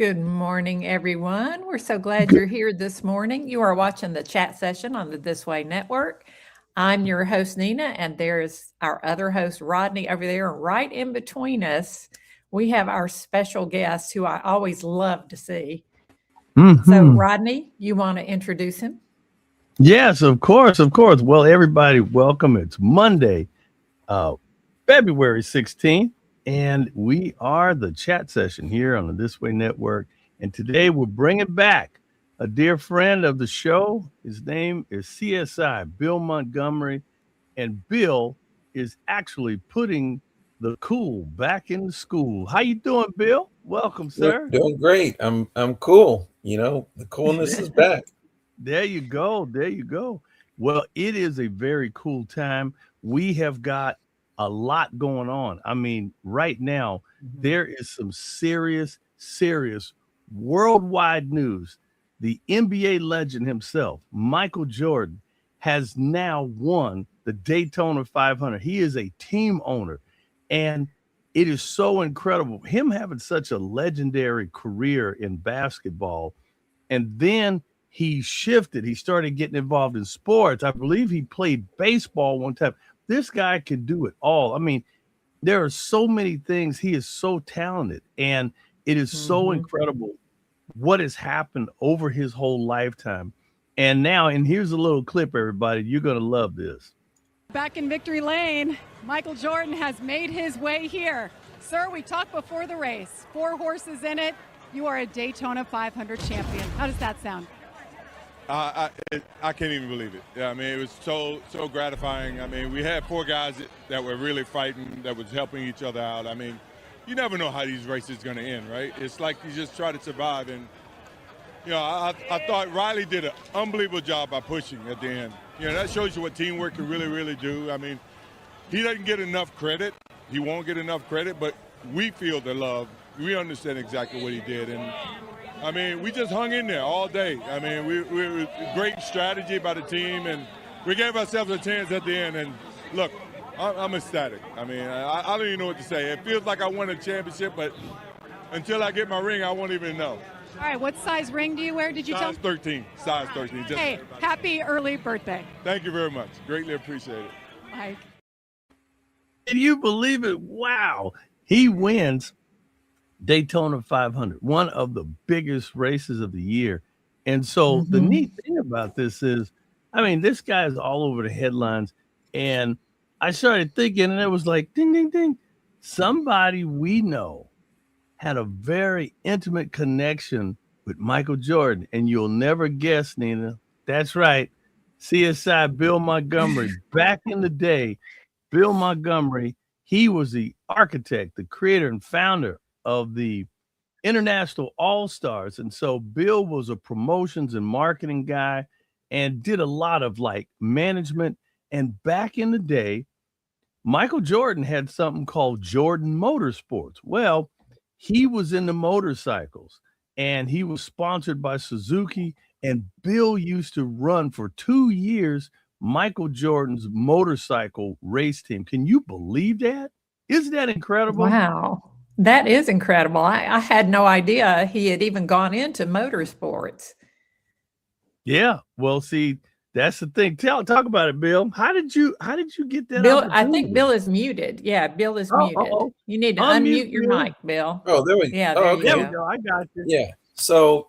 Good morning, everyone. We're so glad you're here this morning. You are watching the chat session on the This Way Network. I'm your host, Nina, and there's our other host, Rodney, over there. Right in between us, we have our special guest who I always love to see. So, Rodney, you want to introduce him? Yes, of course, of course. Well, everybody, welcome. It's Monday, February 16th, and we are the chat session here on the This Way Network. And today we're bringing back a dear friend of the show. His name is C.S.I, Bill Montgomery, and Bill is actually putting the cool back in the school. How you doing, Bill? Welcome, sir. Doing great. I'm cool. You know, the coolness is back. There you go. There you go. Well, it is a very cool time. We have got a lot going on. I mean, right now, there is some serious worldwide news. The NBA legend himself, Michael Jordan, has now won the Daytona 500. He is a team owner, and it is so incredible. Him having such a legendary career in basketball, and then he shifted. He started getting involved in sports. I believe he played baseball one time. This guy can do it all. I mean, there are so many things. He is so talented, and it is so incredible what has happened over his whole lifetime. And now, and here's a little clip, everybody. You're going to love this. Back in victory lane, Michael Jordan has made his way here. Sir, we talked before the race. 4 horses in it. You are a Daytona 500 champion. How does that sound? I can't even believe it. Yeah, I mean, it was so gratifying. I mean, we had 4 guys that were really fighting, that was helping each other out. I mean, you never know how these races going to end, right? It's like you just try to survive. And, you know, I thought Riley did an unbelievable job by pushing at the end. You know, that shows you what teamwork can really do. I mean, he doesn't get enough credit. He won't get enough credit, but we feel the love. We understand exactly what he did. And, I mean, we just hung in there all day. I mean, we great strategy by the team, and we gave ourselves a chance at the end. And, look, I'm ecstatic. I mean, I don't even know what to say. It feels like I won a championship, but until I get my ring, I won't even know. All right, what size ring do you wear? Did you tell me? Size 13. Size 13. Hey, happy early birthday. Thank you very much. Greatly appreciate it. Bye. Can you believe it? Wow. He wins Daytona 500, one of the biggest races of the year. And so the neat thing about this is, I mean, this guy is all over the headlines. And I started thinking, and it was like, ding, ding, ding. Somebody we know had a very intimate connection with Michael Jordan. And you'll never guess, Nina. That's right. C.S.I. Bill Montgomery. Back in the day, Bill Montgomery, he was the architect, the creator and founder of the International All-Stars. And so Bill was a promotions and marketing guy and did a lot of like management. And back in the day, Michael Jordan had something called Jordan Motorsports. Well, he was into motorcycles, and he was sponsored by Suzuki, and Bill used to run for 2 years Michael Jordan's motorcycle race team. Can you believe that? Isn't that incredible? Wow. That is incredible. I had no idea he had even gone into motorsports. Yeah. Well, see, that's the thing. Talk about it, Bill. How did you get that? Bill, I think Bill is muted. Yeah, Bill is muted. You need to unmute your mic, Bill. Oh, there we go. Yeah, there you go. I got you. Yeah. So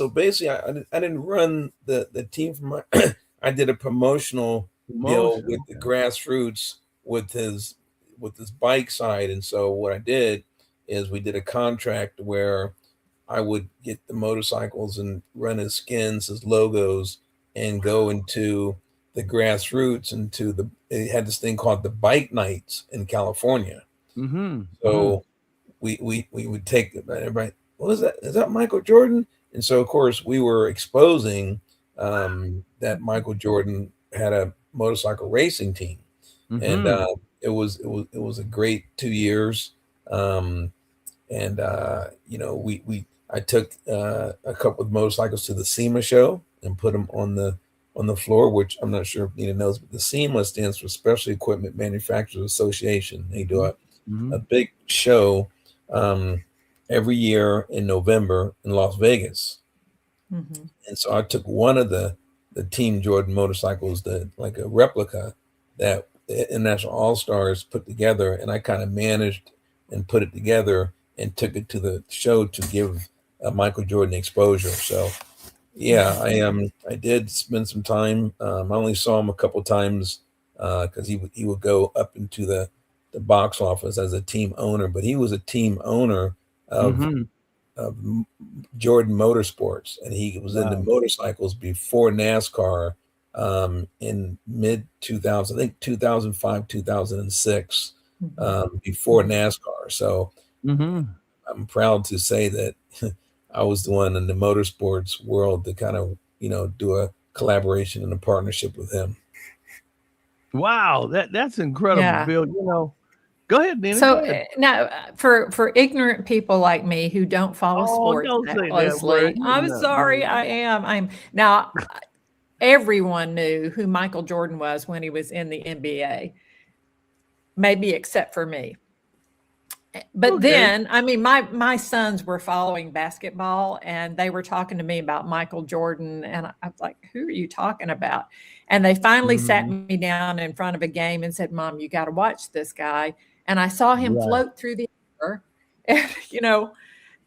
basically, I didn't run the team from my. I did a promotional deal with the grassroots with his bike side, and so what I did is we did a contract where I would get the motorcycles and run his skins, his logos, and go into the grassroots it had this thing called the bike nights in California. So we would take everybody. What is that? Is that Michael Jordan? And so of course we were exposing that Michael Jordan had a motorcycle racing team, and it was a great 2 years. You know, I took a couple of motorcycles to the SEMA show and put them on the floor, which I'm not sure if Nina knows, but the SEMA stands for Special Equipment Manufacturers Association. They do a big show, and every year in November in Las Vegas. Mm-hmm. And so I took one of the Team Jordan motorcycles, like a replica that the International All-Stars put together, and I kind of managed and put it together and took it to the show to give Michael Jordan exposure. So yeah, I did spend some time. I only saw him a couple times because he would go up into the box office as a team owner, but he was a team owner of Jordan Motorsports, and he was into motorcycles before NASCAR in mid 2000, I think 2005, 2006, before NASCAR. So I'm proud to say that I was the one in the motorsports world to kind of, do a collaboration and a partnership with him. Wow, that's incredible, Yeah. Bill. Go ahead, Nina. So Go ahead. now, for ignorant people like me who don't follow sports don't that say that closely, word. I'm sorry. I'm now. Everyone knew who Michael Jordan was when he was in the NBA, maybe except for me. But then, I mean, my sons were following basketball, and they were talking to me about Michael Jordan, and I was like, "Who are you talking about?" And they finally sat me down in front of a game and said, "Mom, you got to watch this guy." And I saw him float through the air, and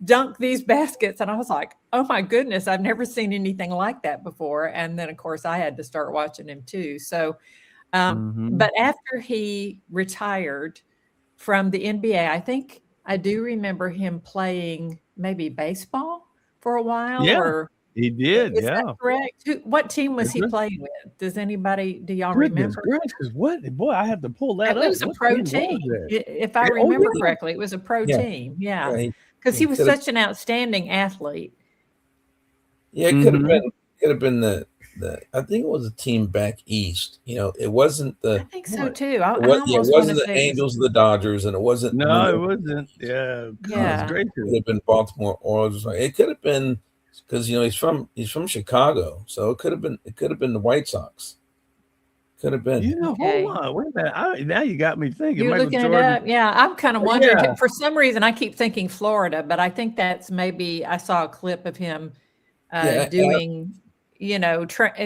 dunk these baskets, and I was like, "Oh my goodness, I've never seen anything like that before." And then, of course, I had to start watching him too. So, but after he retired from the NBA, I think I do remember him playing maybe baseball for a while, Yeah, or he did. is Yeah. that correct? What team was he playing with? Do y'all Goodness remember? gracious, what? Boy, I have to pull that It up. was a What pro team was team. that? If I Yeah, remember yeah. correctly, it was a pro team. Yeah. Yeah, Because he was could've- such an outstanding athlete. Yeah, it could have been the I think it was a team back east. It wasn't I the think so too. I it almost want to wasn't the say it was, Angels or the Dodgers, and it wasn't the No, it Milwaukee. wasn't. Yeah. Goodness Yeah. gracious. It could have been Baltimore Orioles. It could have been because he's from Chicago, so it could have been the White Sox. Could have been. Okay. Hold on. Wait a minute. Now you got me thinking. You're Michael looking Jordan. it up. Yeah, I'm kind of wondering. Yeah. For some reason, I keep thinking Florida, but I think that's maybe I saw a clip of him doing,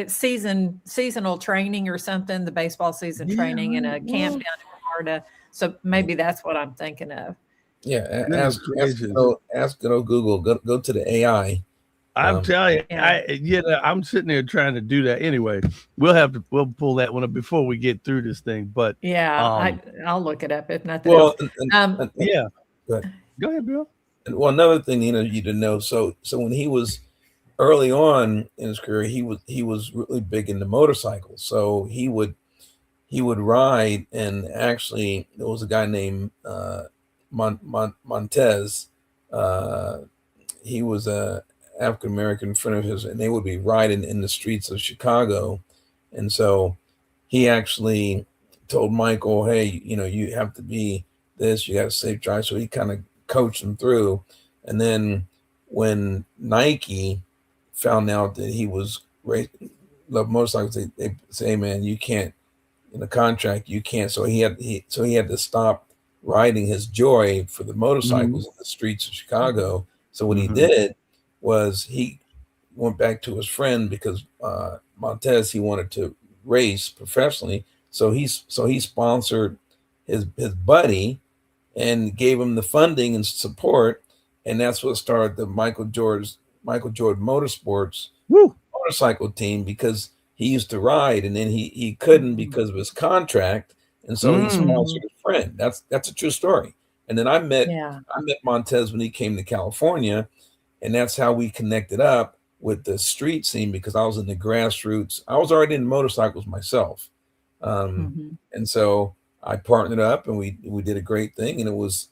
seasonal training or something, the baseball season training in a camp down in Florida. So maybe that's what I'm thinking of. Yeah, Goodness gracious. ask good old Google. Go to the AI. I'm telling you, Yeah. I'm sitting there trying to do that. Anyway, we'll pull that one up before we get through this thing. But Yeah, I'll look it up if nothing well, else. yeah. Go ahead. Go ahead, Bill. Well, another thing you to know. So when he was early on in his career, he was really big into motorcycles. So he would ride, and actually there was a guy named Montez. He was a African American friend of his, and they would be riding in the streets of Chicago. And so he actually told Michael, "Hey, you have to be this. You got to safe drive." So he kind of coached him through. And then when Nike found out that he was love motorcycles, they say, "Hey, man, you can't, in the contract, you can't." So he had to stop riding his Joy for the motorcycles in the streets of Chicago. So what he did was he went back to his friend, because Montez, he wanted to race professionally. So he sponsored his buddy and gave him the funding and support, and that's what started the Michael Jordan Motorsports motorcycle team, because he used to ride, and then he couldn't because of his contract, and so he sponsored a friend. That's a true story. And then I met Montez when he came to California, and that's how we connected up with the street scene, because I was in the grassroots. I was already in motorcycles myself, and so I partnered up, and we did a great thing, and it was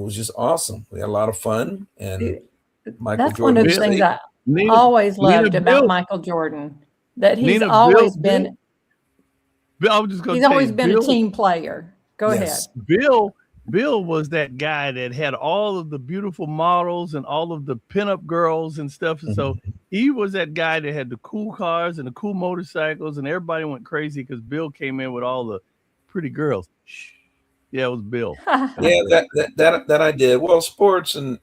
just awesome. We had a lot of fun, and Michael That's Jordan. one of the things I always loved about Michael Jordan, that he's always been. I was just going he's always been a team player. Go ahead. Bill was that guy that had all of the beautiful models and all of the pinup girls and stuff. And so he was that guy that had the cool cars and the cool motorcycles, and everybody went crazy because Bill came in with all the pretty girls. Shh. Yeah, it was Bill. Yeah, that I did. Well, sports and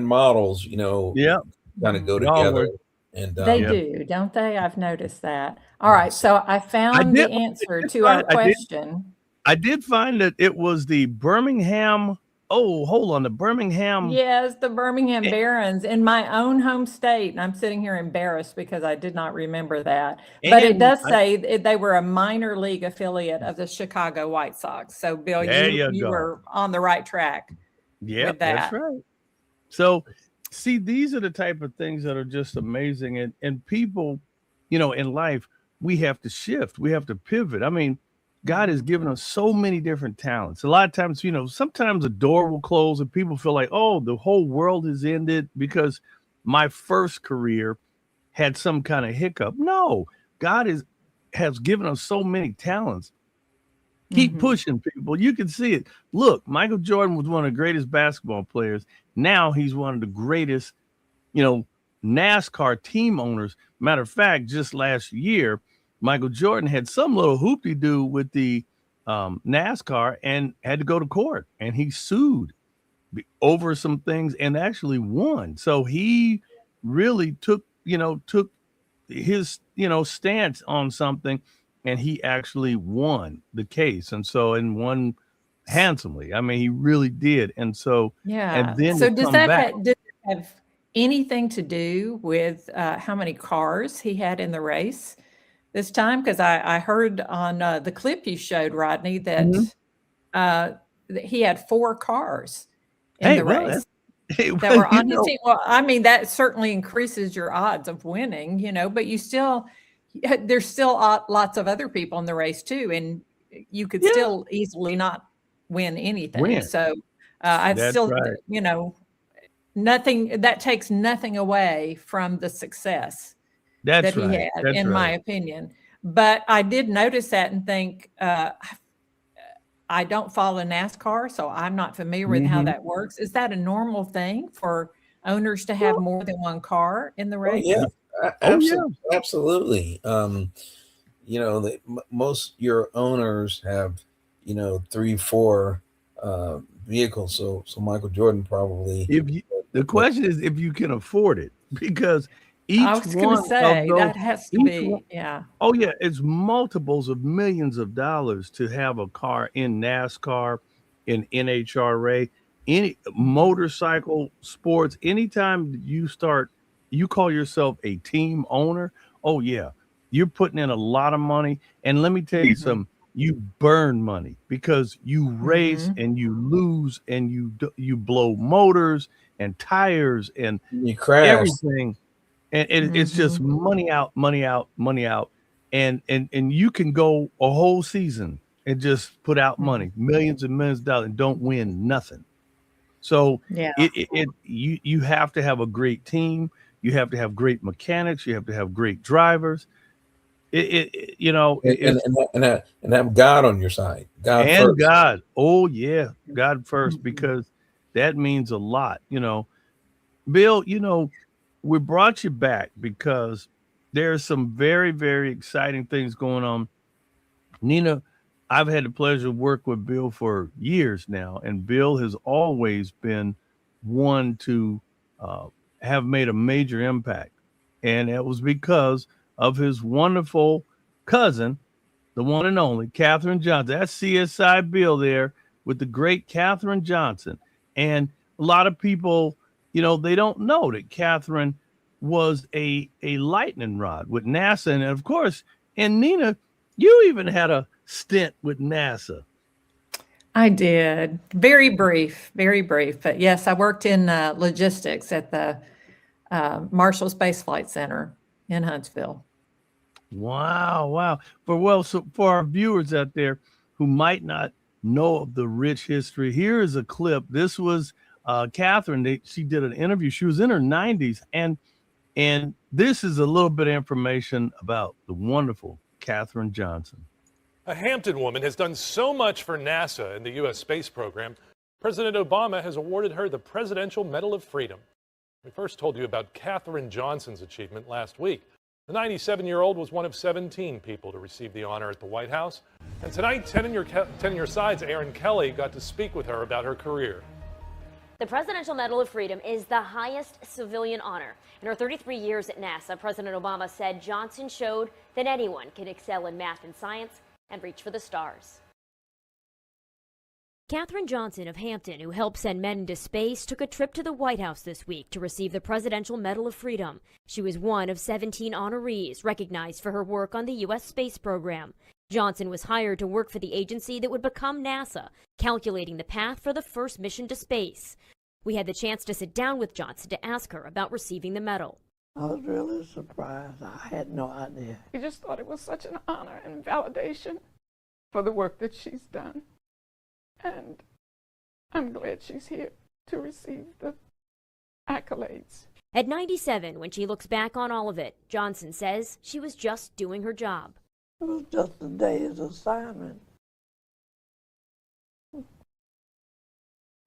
models, Yeah, kind of go they all together. work. And They Yeah. do, don't they? I've noticed that. All right, so I I found did the answer did to find our question. I did find that it was the Birmingham. Oh, hold on, the Birmingham. Yes, the Birmingham a- Barons in my own home state, and I'm sitting here embarrassed because I did not remember that. But it And does say they were a minor league affiliate of the Chicago White Sox. So, Bill, there you you go. were on the right track Yep, with that's that. right. So, see, these are the type of things that are just amazing. And people, in life, we have to shift. We have to pivot. I mean, God has given us so many different talents. A lot of times, sometimes a door will close and people feel like, oh, the whole world has ended because my first career had some kind of hiccup. No, God has given us so many talents. Keep pushing, people. You can see it. Look, Michael Jordan was one of the greatest basketball players. Now he's one of the greatest, NASCAR team owners. Matter of fact, just last year, Michael Jordan had some little hoopty-doo with the NASCAR and had to go to court, and he sued over some things and actually won. So he really took his stance on something, and he actually won the case, and won handsomely. I mean, he really did. And so Yeah. and then So to come back. does it have anything to do with how many cars he had in the race this time? Because I heard on the clip you showed, Rodney, that Mhm. that he had 4 cars in Hey, the well, race hey, that well, were on his team. Well, I mean, that certainly increases your odds of winning, but there's still lots of other people in the race too, and you could yeah, still easily not win anything. win. So I That's still, right. nothing that takes nothing away from the success that That's he right. had, That's in my right. opinion. But I did notice that and think, I don't follow NASCAR, so I'm not familiar with how Mhm. that works. Is that a normal thing for owners to have Well, more than one car in the oh yeah, race? oh, yeah. absolutely. Most your owners have, 3, 4 vehicles. So Michael Jordan probably. If you The But question is if you can afford it, because I each was gonna one of say, those that has to each one be, yeah. oh, yeah, it's multiples of millions of dollars to have a car in NASCAR, in NHRA, any motorcycle sports. Anytime you call yourself a team owner, oh, yeah, you're putting in a lot of money. And let me tell you Mhm. something, you burn money because you race Mhm. and you lose and you blow motors and tires and you crash. everything. And it's just Mhm. money out, money out, money out. And you can go a whole season and just put out Mhm. money, millions and millions of dollars, and don't win nothing. So Yeah. you have to have a great team. You have to have great mechanics. You have to have great drivers. And It's have God on your side. God and first. God. Oh yeah, God first, Mhm. because that means a lot. Bill, we brought you back because there's some very, very exciting things going on. Nina, I've had the pleasure of work with Bill for years now, and Bill has always been one to uh, have made a major impact. And it was because of his wonderful cousin, the one and only Katherine Johnson. That's C.S.I. Bill there with the great Katherine Johnson. And a lot of people, they don't know that Katherine was a lightning rod with NASA. And of course, and Nina, you even had a stint with NASA. I did. Very brief, very brief. But yes, I worked in logistics at the Marshall Space Flight Center in Huntsville. Wow, wow. So for our viewers out there who might not know of the rich history, here is a clip. This was Katherine. She did an interview. She was in her 90s, and this is a little bit of information about the wonderful Katherine Johnson. A Hampton woman has done so much for NASA and the U.S. space program. President Obama has awarded her the Presidential Medal of Freedom. We first told you about Katherine Johnson's achievement last week. The 97-year-old was one of 17 people to receive the honor at the White House. And tonight, 10 in your sides, Aaron Kelly got to speak with her about her career. The Presidential Medal of Freedom is the highest civilian honor. In her 33 years at NASA, President Obama said Johnson showed that anyone can excel in math and science and reach for the stars. Katherine Johnson of Hampton, who helped send men into space, took a trip to the White House this week to receive the Presidential Medal of Freedom. She was one of 17 honorees recognized for her work on the U.S. space program. Johnson was hired to work for the agency that would become NASA, calculating the path for the first mission to space. We had the chance to sit down with Johnson to ask her about receiving the medal. I was really surprised. I had no idea. We just thought it was such an honor and validation for the work that she's done. And I'm glad she's here to receive the accolades. At 97, when she looks back on all of it, Johnson says she was just doing her job. It was just a day's assignment.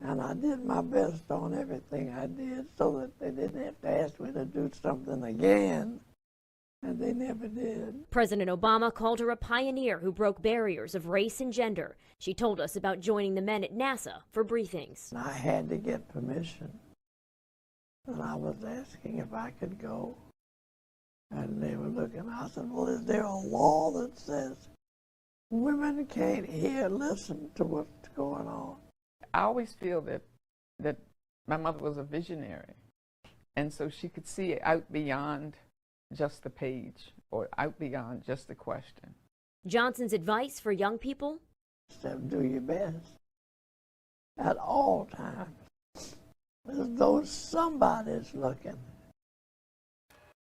And I did my best on everything I did so that they didn't have to ask me to do something again. And they never did. President Obama called her a pioneer who broke barriers of race and gender. She told us about joining the men at NASA for briefings. I had to get permission. And I was asking if I could go. And they were looking. I said, well, is there a law that says women can't listen to what's going on? I always feel that my mother was a visionary. And so she could see out beyond just the page or out beyond just the question. Johnson's advice for young people? Do your best at all times, as though somebody's looking.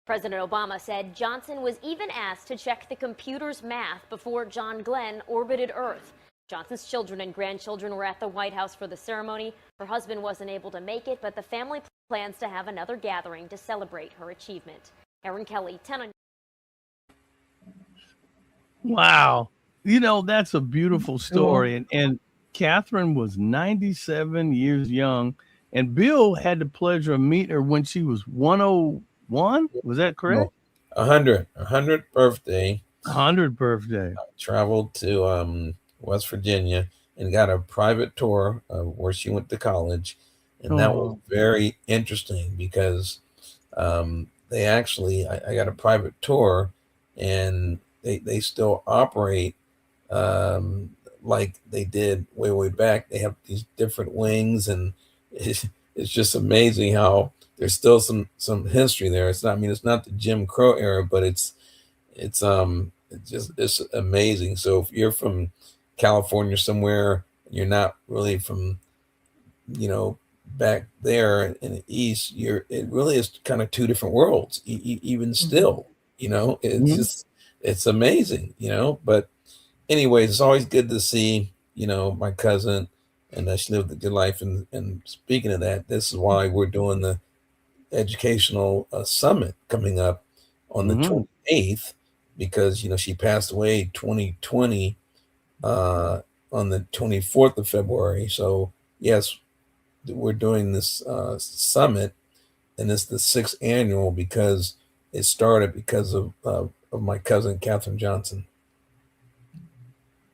President Obama said Johnson was even asked to check the computer's math before John Glenn orbited Earth. Johnson's children and grandchildren were at the White House for the ceremony. Her husband wasn't able to make it, but the family plans to have another gathering to celebrate her achievement. Aaron Kelly, 10 on. Wow. You know, that's a beautiful story. And Katherine was 97 years young, and Bill had the pleasure of meeting her when she was 101. Was that correct? No, 100th birthday. 100th birthday. I traveled to West Virginia and got a private tour where she went to college. And that was very interesting because they actually, I got a private tour, and they still operate like they did way back. They have these different wings, and it's just amazing how there's still some history there. It's not the Jim Crow era, but it's amazing. So if you're from California somewhere, you're not really from, back there in the East, it really is kind of two different worlds, even still, it's amazing, but anyways, it's always good to see, my cousin, and she lived a good life. And speaking of that, this is why we're doing the educational summit coming up on the 28th, because, she passed away 2020 on the 24th of February. So yes, we're doing this summit, and it's the 6th annual because it started because of my cousin, Katherine Johnson.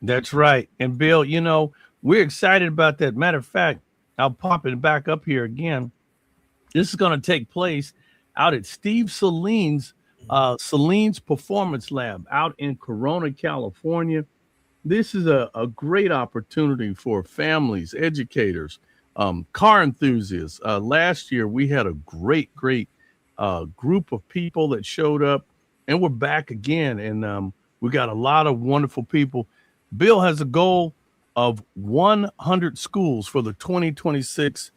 That's right. And Bill, we're excited about that. Matter of fact, I'll pop it back up here again. This is going to take place out at Steve Selene's Performance Lab out in Corona, California. This is a great opportunity for families, educators, car enthusiasts. Last year, we had a great group of people that showed up, and we're back again. And we got a lot of wonderful people. Bill has a goal of 100 schools for the 2026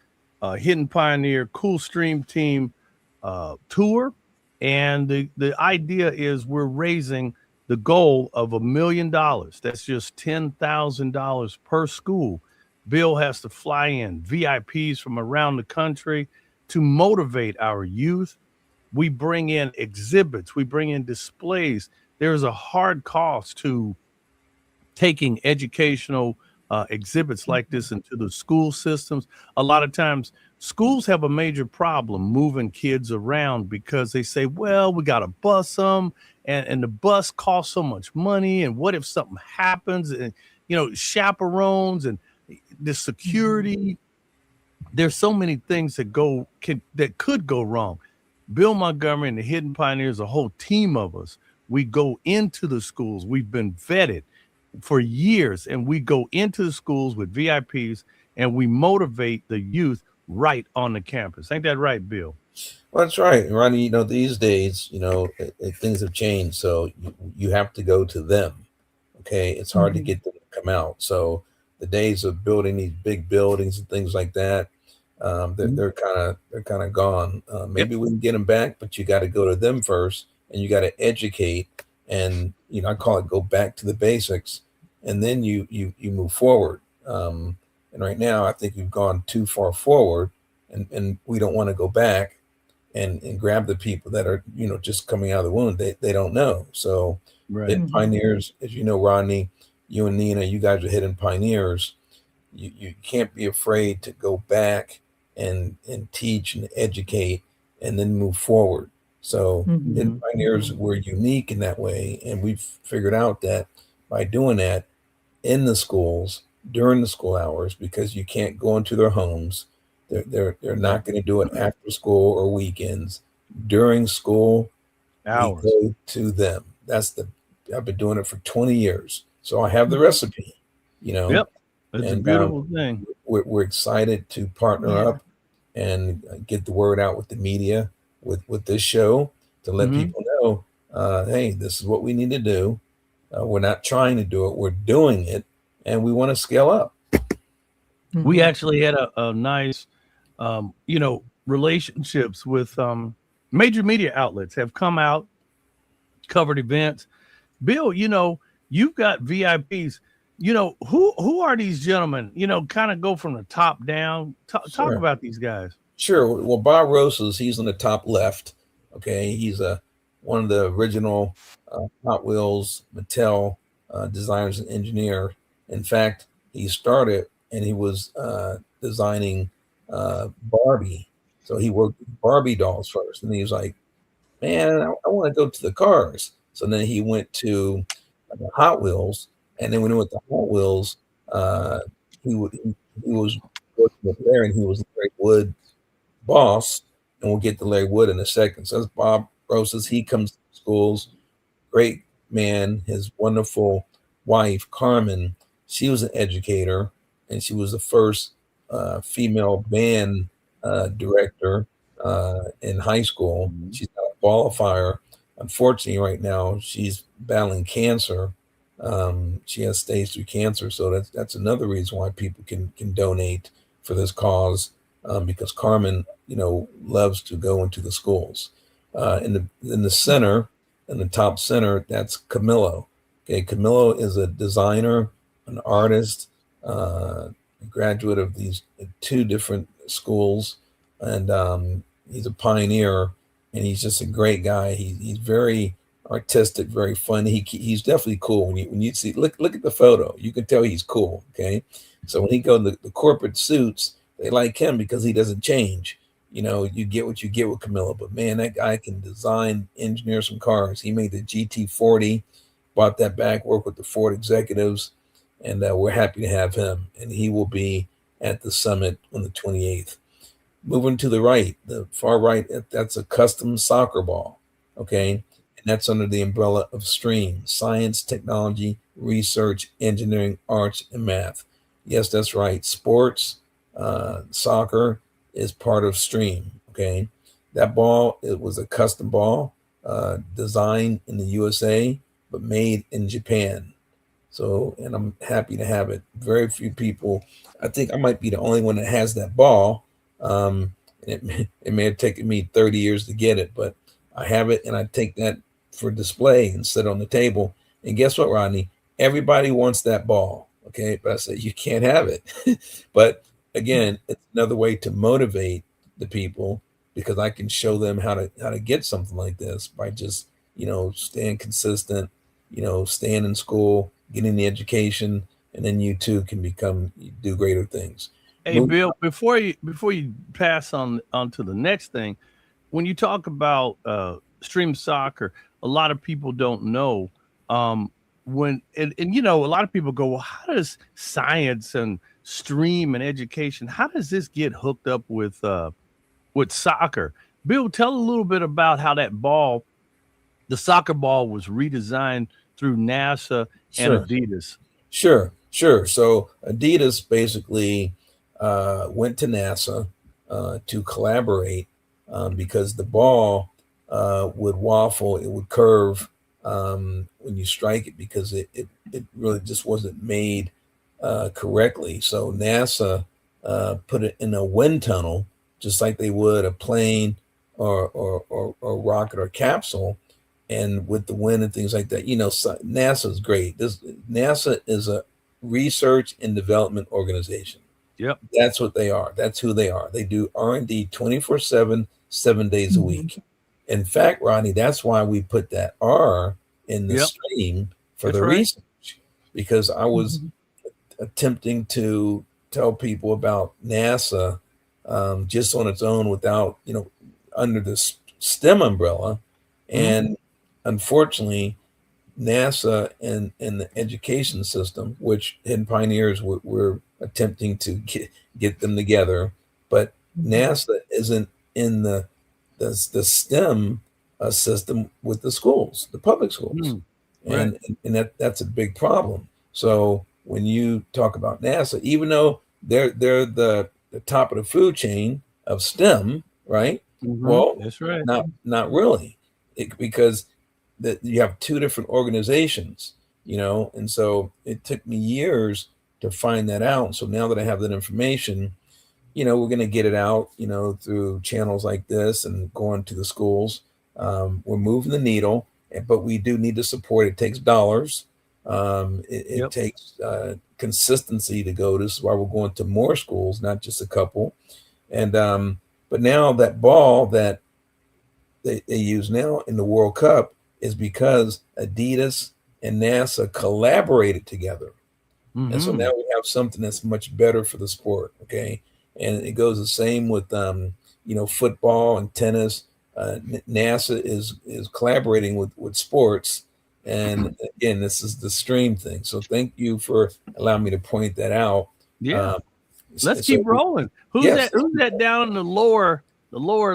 Hidden Pioneer Cool Stream Team tour. And the idea is we're raising the goal of $1 million. That's just $10,000 per school. Bill has to fly in VIPs from around the country to motivate our youth. We bring in exhibits. We bring in displays. There's a hard cost to taking educational exhibits like this into the school systems. A lot of times schools have a major problem moving kids around because they say, well, we got to bus them and the bus costs so much money. And what if something happens? And, chaperones and the security. There's so many things that could go wrong. Bill Montgomery and the Hidden Pioneers, a whole team of us, we go into the schools. We've been vetted for years, and we go into the schools with VIPs, and we motivate the youth right on the campus. Ain't that right, Bill? Well, that's right, Ronnie. These days, things have changed, so you have to go to them. Okay, it's hard to get them to come out. So the days of building these big buildings and things like that, they're kind of gone. Maybe we can get them back, but you got to go to them first, and you got to educate. And I call it go back to the basics, and then you move forward. And right now, I think we've gone too far forward, and we don't want to go back and grab the people that are just coming out of the womb. They don't know. So Hidden Pioneers, as you know, Rodney, you and Nina, you guys are Hidden Pioneers. You can't be afraid to go back and teach and educate and then move forward. So Hidden Pioneers were unique in that way, and we've figured out that by doing that in the schools during the school hours, because you can't go into their homes, they're not going to do it after school or weekends. During school hours, we go to them. I've been doing it for 20 years, so I have the recipe. Yep, it's a beautiful thing. We're excited to partner up and get the word out with the media, with this show, to let people know, hey, this is what we need to do. We're not trying to do it, we're doing it, and we want to scale up. We actually had a nice, relationships with major media outlets have come out, covered events. Bill, you've got VIPs. Who are these gentlemen? Kind of go from the top down. Talk about these guys. Sure. Well, Bob Rosas, he's on the top left. Okay, he's one of the original Hot Wheels Mattel designers and engineer. In fact, he started and he was designing Barbie. So he worked with Barbie dolls first, and he was like, man, I want to go to the cars. So then he went to Hot Wheels, and then when he went to Hot Wheels, he was working with Larry, and he was Larry Wood boss, and we'll get to Larry Wood in a second. So that's Bob Rosas. He comes to schools, great man. His wonderful wife, Carmen, she was an educator, and she was the first female band director in high school. She's not a qualifier. Unfortunately, right now she's battling cancer. She has stage 3 cancer, so that's another reason why people can donate for this cause, because Carmen, loves to go into the schools. In the center, in the top center, that's Camilo. Okay, Camilo is a designer, an artist, a graduate of these 2 different schools, and he's a pioneer, and he's just a great guy. He's very artistic, very funny. He's definitely cool. When you see, look at the photo, you can tell he's cool. Okay, so when he goes to the corporate suits, they like him because he doesn't change. You get what you get with Camilo, but man, that guy can design, engineer some cars. He made the GT40, bought that back, worked with the Ford executives, and we're happy to have him. And he will be at the summit on the 28th. Moving to the right, the far right, that's a custom soccer ball. Okay, and that's under the umbrella of STREAM: science, technology, research, engineering, arts, and math. Yes, that's right. Sports, soccer is part of STREAM. Okay, that ball, it was a custom ball, designed in the USA but made in Japan. So, and I'm happy to have it. Very few people, I think I might be the only one that has that ball. It may have taken me 30 years to get it, but I have it, and I take that for display and sit on the table. And guess what, Rodney? Everybody wants that ball. Okay, but I say you can't have it. But again, it's another way to motivate the people, because I can show them how to get something like this by just staying consistent, staying in school, getting the education, and then you too can do greater things. Hey, Bill, before you pass on to the next thing, when you talk about stream soccer, a lot of people don't know when and you know, a lot of people go, well, how does science and stream and education, how does this get hooked up with soccer? Bill, tell a little bit about how the soccer ball was redesigned through NASA and Adidas. Sure. So Adidas basically went to NASA to collaborate because the ball would waffle, it would curve when you strike it because it really just wasn't made correctly. So NASA put it in a wind tunnel, just like they would a plane or rocket or capsule. And with the wind and things like that, you know, NASA is great. NASA is a research and development organization. Yep. That's what they are. That's who they are. They do R&D 24/7, 7 days a week. In fact, Rodney, that's why we put that R in the stream for the research, because I was attempting to tell people about NASA just on its own without, you know, under the STEM umbrella. And unfortunately, NASA and the education system, which Hidden Pioneers we're attempting to get them together, but NASA isn't in the STEM system with the schools, the public schools, and that's a big problem. So when you talk about NASA, even though they're the top of the food chain of STEM, right? Well, that's right. Not really, because that you have two different organizations, you know, and so it took me years to find that out. So now that I have that information, you know, we're going to get it out, you know, through channels like this and going to the schools. We're moving the needle, but we do need to support. It takes dollars. It takes consistency to go. This is why we're going to more schools, not just a couple. And but now that ball that they use now in the World Cup is because Adidas and NASA collaborated together. And so now we have something that's much better for the sport. Okay. And it goes the same with, you know, football and tennis. NASA is collaborating with sports. And again, this is the stream thing. So thank you for allowing me to point that out. Yeah. Let's keep rolling. Who's that down in the lower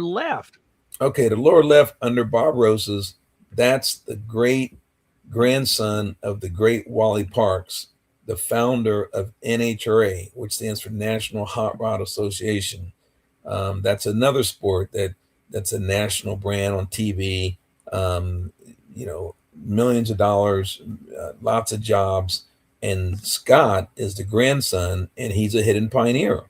left? Okay, the lower left under Bob Rose's, that's the great grandson of the great Wally Parks, the founder of NHRA, which stands for National Hot Rod Association. That's another sport that's a national brand on TV. You know, millions of dollars, lots of jobs. And Scott is the grandson, and he's a Hidden Pioneer,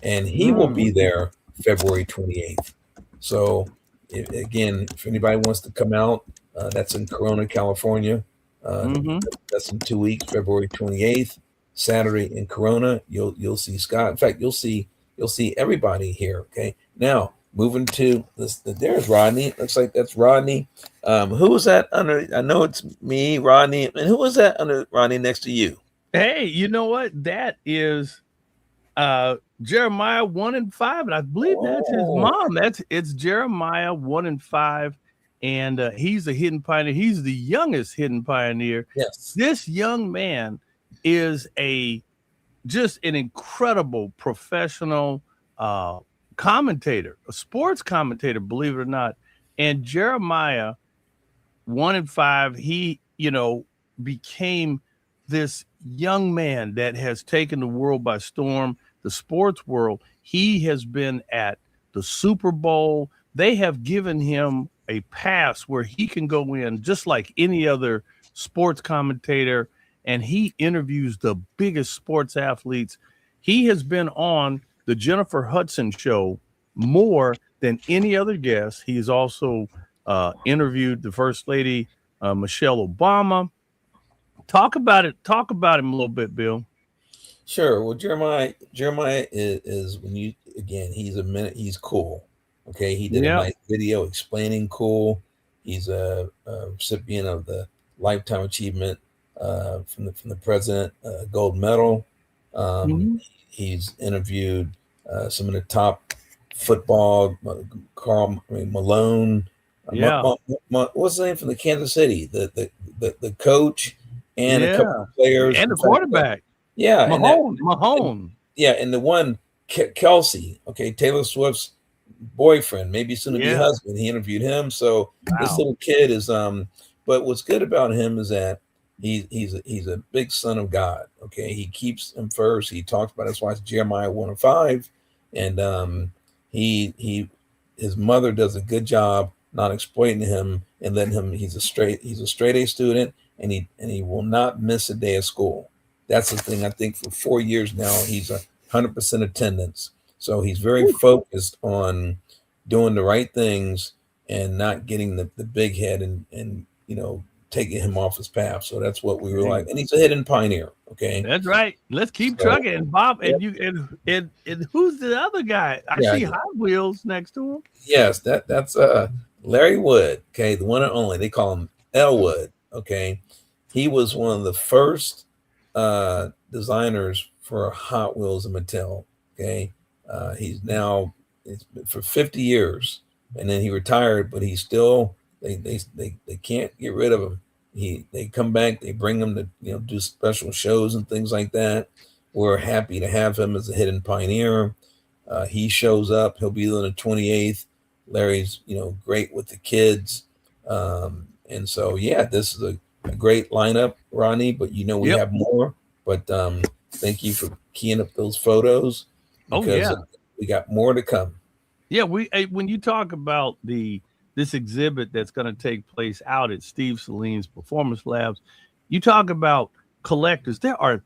and he will be there February 28th. So again, if anybody wants to come out, that's in Corona, California. That's in 2 weeks, February 28th, Saturday in Corona. You'll see Scott. In fact, you'll see everybody here. Okay. Now moving to this, there's Rodney. Looks like that's Rodney. Who was that under? I know it's me, Rodney. And who was that under Rodney next to you? Hey, you know what? That is Jeremiah 1 and 5, and I believe that's his mom. It's Jeremiah 1 and 5, and he's a Hidden Pioneer. He's the youngest Hidden Pioneer. Yes, this young man is just an incredible professional commentator, a sports commentator, believe it or not. And Jeremiah 1 and 5, he, you know, became this young man that has taken the world by storm, the sports world. He has been at the Super Bowl. They have given him a pass where he can go in just like any other sports commentator, and he interviews the biggest sports athletes. He has been on the Jennifer Hudson show more than any other guest. He's also interviewed the First Lady, Michelle Obama. Talk about him a little bit, Bill. Sure. Well, Jeremiah is when you, again, he's cool. Okay. He did a nice video explaining cool. He's a recipient of the Lifetime Achievement from the president, gold medal. Mhm. He's interviewed some of the top football, Malone. Yeah. What's the name from the Kansas City? The coach and a couple Yeah. of players. And In the fact, quarterback. yeah, Mahone. and the one Kelsey, okay, Taylor Swift's boyfriend, maybe soon to be Yeah. husband. He interviewed him. So this Wow. little kid is but what's good about him is that he's a big son of God. Okay, he keeps him first. He talks about that's why it's Jeremiah 1:5, and he his mother does a good job not exploiting him and letting him. He's a straight A student, and he will not miss a day of school. That's the thing. I think for 4 years now he's 100% attendance. So he's very focused on doing the right things and not getting the big head and taking him off his path. So that's what we were like. And he's a hidden pioneer. Okay. That's right. Let's keep trucking. And Bob, and you and who's the other guy? I see Hot Wheels next to him. Yes, that's Larry Wood. Okay, the one and only. They call him Elwood. Okay. He was one of the first designers for Hot Wheels and Mattel. Okay. He's now for 50 years, and then he retired, but he's still they can't get rid of him. They come back, they bring him to do special shows and things like that. We're happy to have him as a hidden pioneer. He shows up. He'll be on the 28th. Larry's great with the kids, and so this is a great lineup, Ronnie. But we have more. But thank you for keying up those photos. Because we got more to come. Yeah, when you talk about this exhibit that's going to take place out at Steve Saline's Performance Labs, you talk about collectors. There are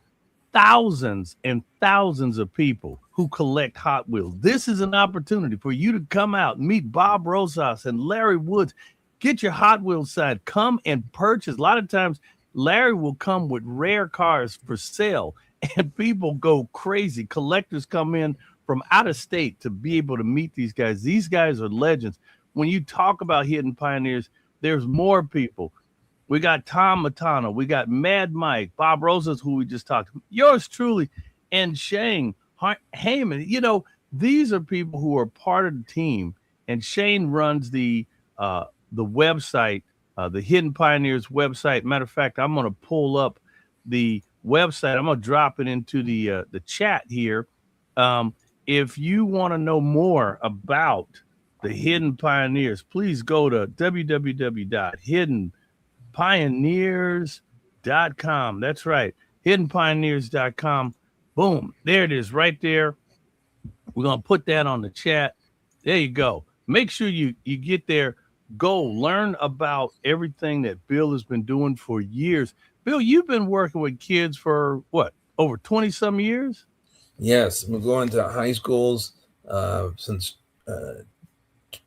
thousands and thousands of people who collect Hot Wheels. This is an opportunity for you to come out and meet Bob Rosas and Larry Woods. Get your Hot Wheels side. Come and purchase. A lot of times, Larry will come with rare cars for sale. And people go crazy. Collectors come in from out of state to be able to meet these guys. These guys are legends. When you talk about hidden pioneers, there's more people. We got Tom Matano. We got Mad Mike, Bob Rosas, who we just talked to. Yours truly, and Shane Heyman. These are people who are part of the team. And Shane runs the website, the Hidden Pioneers website. Matter of fact, I'm going to pull up the website. I'm going to drop it into the chat here. If you want to know more about the Hidden Pioneers, please go to www.hiddenpioneers.com. That's right, hiddenpioneers.com. Boom, there it is right there. We're going to put that on the chat. There you go. Make sure you get there. Go learn about everything that Bill has been doing for years. Bill, you've been working with kids for what, over 20 some years? Yes, I'm going to high schools since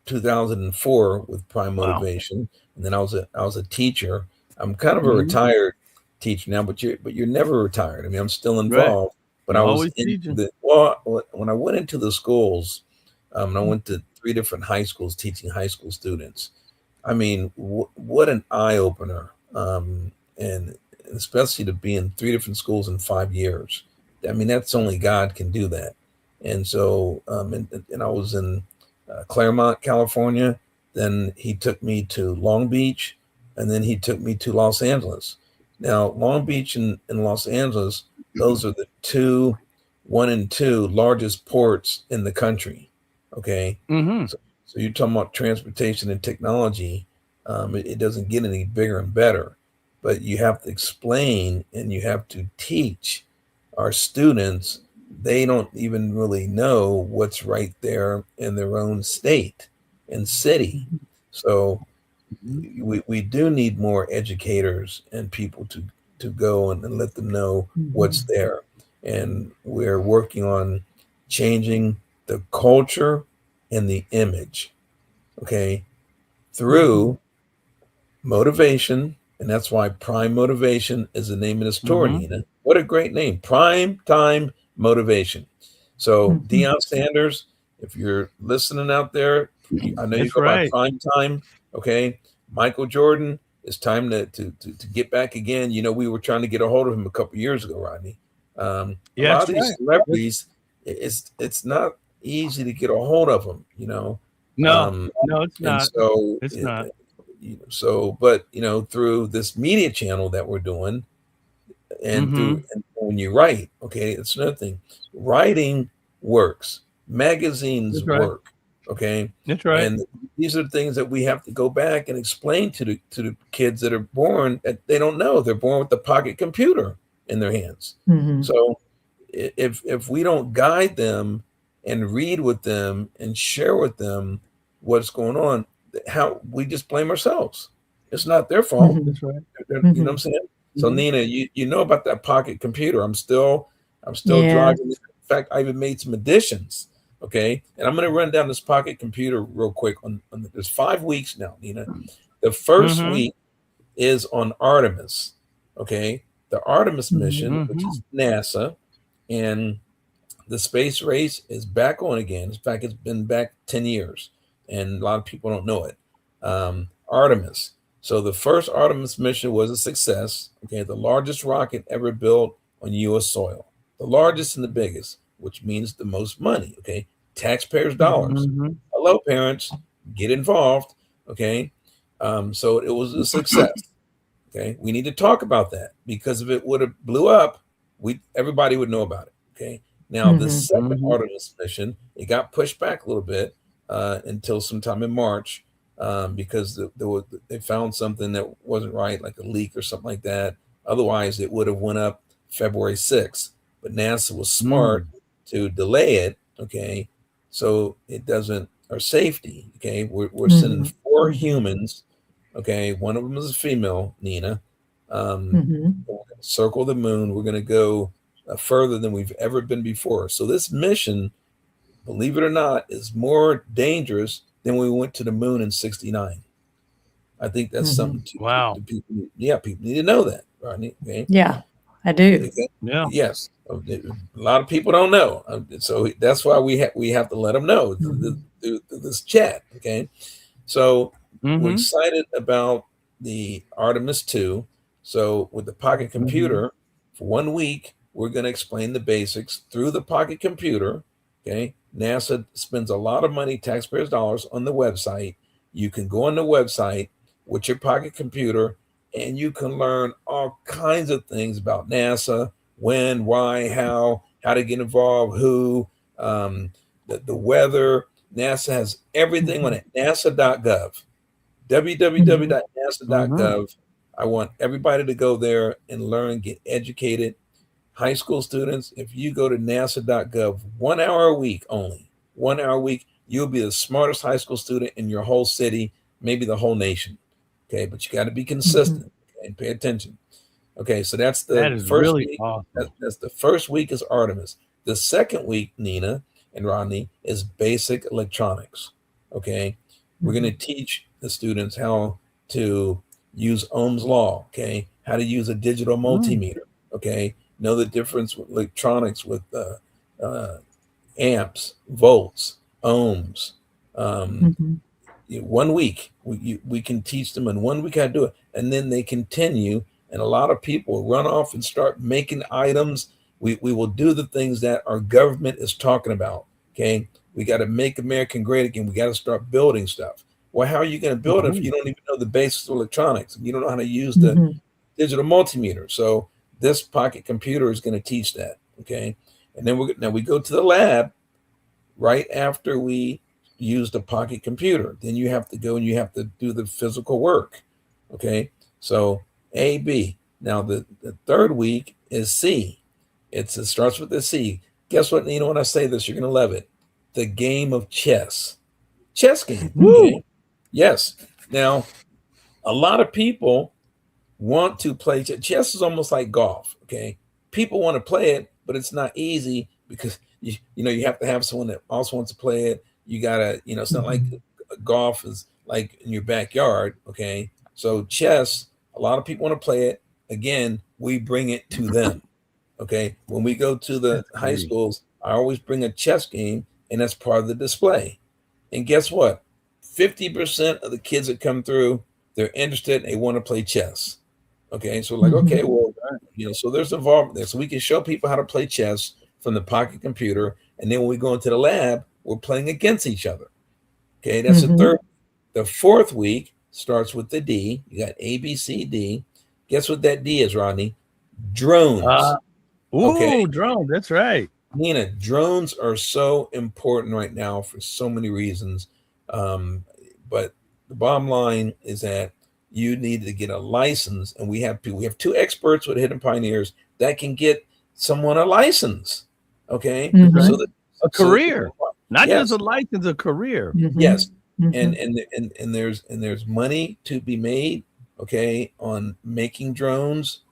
2004 with Prime Motivation, and then I was a teacher. I'm kind of a retired teacher now, but you're never retired. I mean, I'm still involved, but I was teaching. When I went into the schools, I went to 3 different high schools teaching high school students. I mean, what an eye opener, and especially to be in 3 different schools in 5 years. I mean, that's only God can do that. And so, and I was in Claremont, California. Then he took me to Long Beach, and then he took me to Los Angeles. Now, Long Beach and Los Angeles, those are the 1 and 2 largest ports in the country. Okay. Mm-hmm. So you're talking about transportation and technology. It doesn't get any bigger and better, but you have to explain and you have to teach our students. They don't even really know what's right there in their own state and city. So we do need more educators and people to go and let them know what's there. And we're working on changing the culture and the image, okay, through motivation. And that's why Prime Motivation is the name of this tour, Nina. What a great name. Prime Time Motivation. So Deion Sanders, if you're listening out there, I know you go by Prime Time, okay? Michael Jordan, it's time to get back again. You know, we were trying to get a hold of him a couple years ago, Rodney. A lot of these celebrities, it's not easy to get a hold of them, you know. No, it's and not. so It's not. you know, so but you know, through this media channel that we're doing, and through and when you write, okay, it's another thing. Writing works. Magazines work. Okay. That's right. And these are things that we have to go back and explain to the kids that are born that they don't know. They're born with the pocket computer in their hands. So if we don't guide them and read with them and share with them what's going on, how we just blame ourselves. It's not their fault. That's right. You know what I'm saying? So Nina, you know about that pocket computer. I'm still driving. In fact, I even made some additions. Okay. And I'm going to run down this pocket computer real quick there's 5 weeks now, Nina. The first week is on Artemis. Okay. The Artemis mission, which is NASA, and the space race is back on again. In fact, it's been back 10 years, and a lot of people don't know it. Artemis. So the first Artemis mission was a success. Okay, the largest rocket ever built on U.S. soil, the largest and the biggest, which means the most money. Okay, taxpayers' dollars. Hello, parents, get involved. Okay, so it was a success. Okay, we need to talk about that, because if it would have blew up, everybody would know about it. Okay, now the second Artemis mission, it got pushed back a little bit until sometime in March. Because they found something that wasn't right, like a leak or something like that. Otherwise, it would have went up February 6th. But NASA was smart to delay it, okay, so it doesn't, our safety, okay. We're sending 4 humans, okay. One of them is a female, Nina. We're gonna circle the moon. We're going to go further than we've ever been before. So this mission, believe it or not, is more dangerous than we went to the moon in '69. I think that's something to people. Yeah, people need to know that, Rodney. Okay? Yeah, I do. Okay? Yeah. Yes. A lot of people don't know. So that's why we have to let them know through this chat. Okay. So we're excited about the Artemis 2. So with the pocket computer, for 1 week, we're going to explain the basics through the pocket computer. Okay. NASA spends a lot of money, taxpayers' dollars, on the website. You can go on the website with your pocket computer, and you can learn all kinds of things about NASA, when, why, how to get involved, who, the weather. NASA has everything on it. NASA.gov, www.nasa.gov. I want everybody to go there and learn, get educated. High school students, if you go to nasa.gov 1 hour a week only, 1 hour a week, you'll be the smartest high school student in your whole city, maybe the whole nation. Okay, but you got to be consistent and pay attention. Okay, so that's the first really week. Awesome. That's the first week is Artemis. The second week, Nina and Rodney, is basic electronics. Okay, we're going to teach the students how to use Ohm's law. Okay, how to use a digital multimeter. Okay. Know the difference with electronics, with amps, volts, ohms. 1 week, we can teach them in 1 week how to do it. And then they continue. And a lot of people run off and start making items. We will do the things that our government is talking about. Okay. We got to make America great again. We got to start building stuff. Well, how are you going to build it if you don't even know the basics of electronics? And you don't know how to use the digital multimeter? So this pocket computer is going to teach that, okay? And then we go to the lab right after we use the pocket computer. Then you have to go and you have to do the physical work, okay? So A, B. Now the third week is C. It starts with the C. Guess what, Nina? When I say this, you're going to love it. The game of chess. Chess game, okay? Yes. Now, a lot of people want to play chess. Is almost like golf. Okay, people want to play it, but it's not easy because you have to have someone that also wants to play it. You gotta, it's not like golf is like in your backyard. Okay, so chess, a lot of people want to play it. Again, we bring it to them. Okay, when we go to the high schools, I always bring a chess game, and that's part of the display. And guess what? 50% of the kids that come through, they're interested, they want to play chess. Okay, so like, okay, well, so there's involvement there. So we can show people how to play chess from the pocket computer. And then when we go into the lab, we're playing against each other. Okay, that's the third. The fourth week starts with the D. You got A, B, C, D. Guess what that D is, Rodney? Drones. Okay, drones. That's right. Nina, drones are so important right now for so many reasons. But the bottom line is that you need to get a license, and we have two experts with Hidden Pioneers that can get someone a license. Okay, so that a career, not just a license, a career. Yes, and there's money to be made. Okay, on making drones,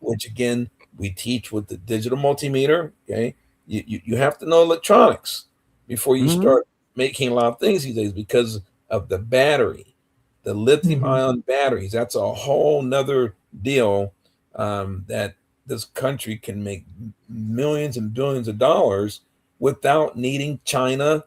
which again we teach with the digital multimeter. Okay, you have to know electronics before you start making a lot of things these days because of the battery. The lithium ion batteries, that's a whole nother deal that this country can make millions and billions of dollars without needing China,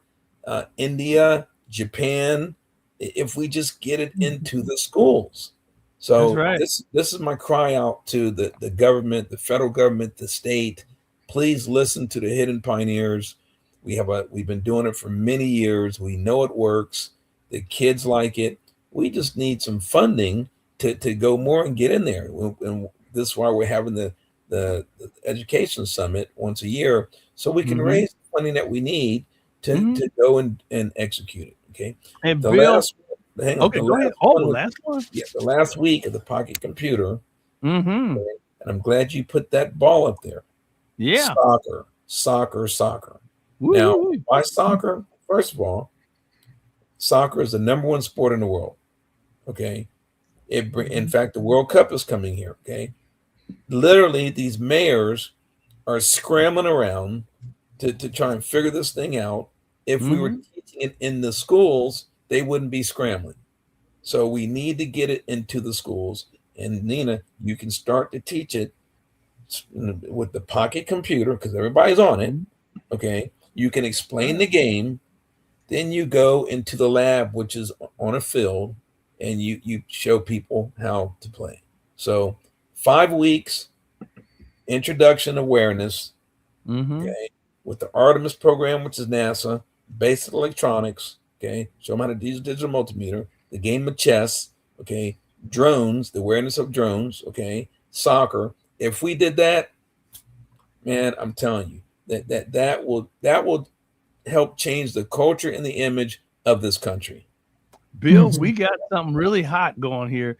India, Japan, if we just get it into the schools. So this is my cry out to the government, the federal government, the state. Please listen to the Hidden Pioneers. We've been doing it for many years. We know it works. The kids like it. We just need some funding to go more and get in there. And this is why we're having the education summit once a year, so we can raise the funding that we need to go and execute it. Okay. And the Bill, last one. Yeah, the last week of the pocket computer. Okay, and I'm glad you put that ball up there. Yeah. Soccer. Now, why soccer? First of all, soccer is the #1 sport in the world. Okay. In fact, the World Cup is coming here. Okay. Literally, these mayors are scrambling around to try and figure this thing out. If we were teaching it in the schools, they wouldn't be scrambling. So we need to get it into the schools. And Nina, you can start to teach it with the pocket computer because everybody's on it. Okay. You can explain the game. Then you go into the lab, which is on a field, and you show people how to play. So 5 weeks, introduction awareness, okay, with the Artemis program, which is NASA, basic electronics, okay, show them how to use digital multimeter, the game of chess, okay, drones, the awareness of drones, okay, soccer. If we did that, man, I'm telling you that will help change the culture and the image of this country. Bill, we got something really hot going here.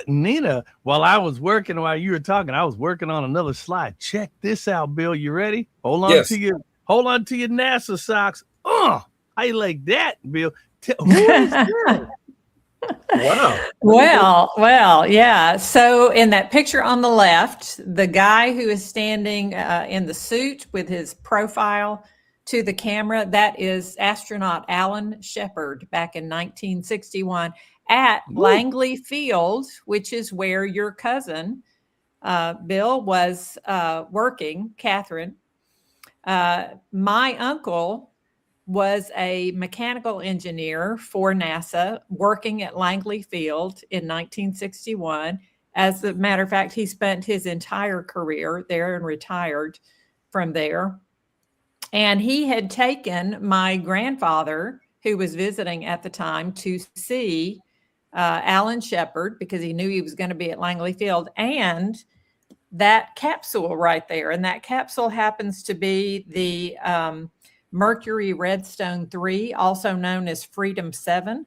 Nina, while you were talking, I was working on another slide. Check this out, Bill. You ready? Hold on to your NASA socks. How you like that, Bill? Who is that? Wow. Well, yeah. So in that picture on the left, the guy who is standing in the suit with his profile to the camera, that is astronaut Alan Shepard back in 1961 at Langley Field, which is where your cousin, Bill, was working, Catherine. My uncle was a mechanical engineer for NASA working at Langley Field in 1961. As a matter of fact, he spent his entire career there and retired from there. And he had taken my grandfather, who was visiting at the time, to see Alan Shepard because he knew he was going to be at Langley Field, and that capsule right there. And that capsule happens to be the Mercury Redstone 3, also known as Freedom 7.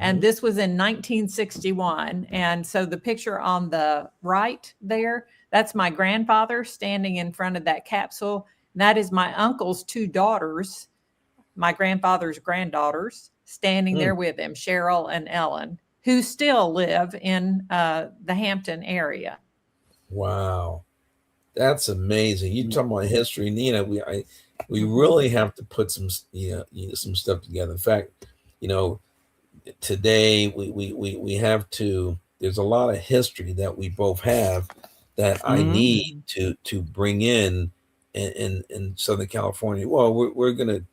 And this was in 1961. And so the picture on the right there, that's my grandfather standing in front of that capsule. And that is my uncle's 2 daughters, my grandfather's granddaughters, standing there with him, Cheryl and Ellen, who still live in the Hampton area. Wow. That's amazing. You talking about history, Nina. We really have to put some stuff together. In fact, today we have to. There's a lot of history that we both have that I need to bring in Southern California. Well, we're gonna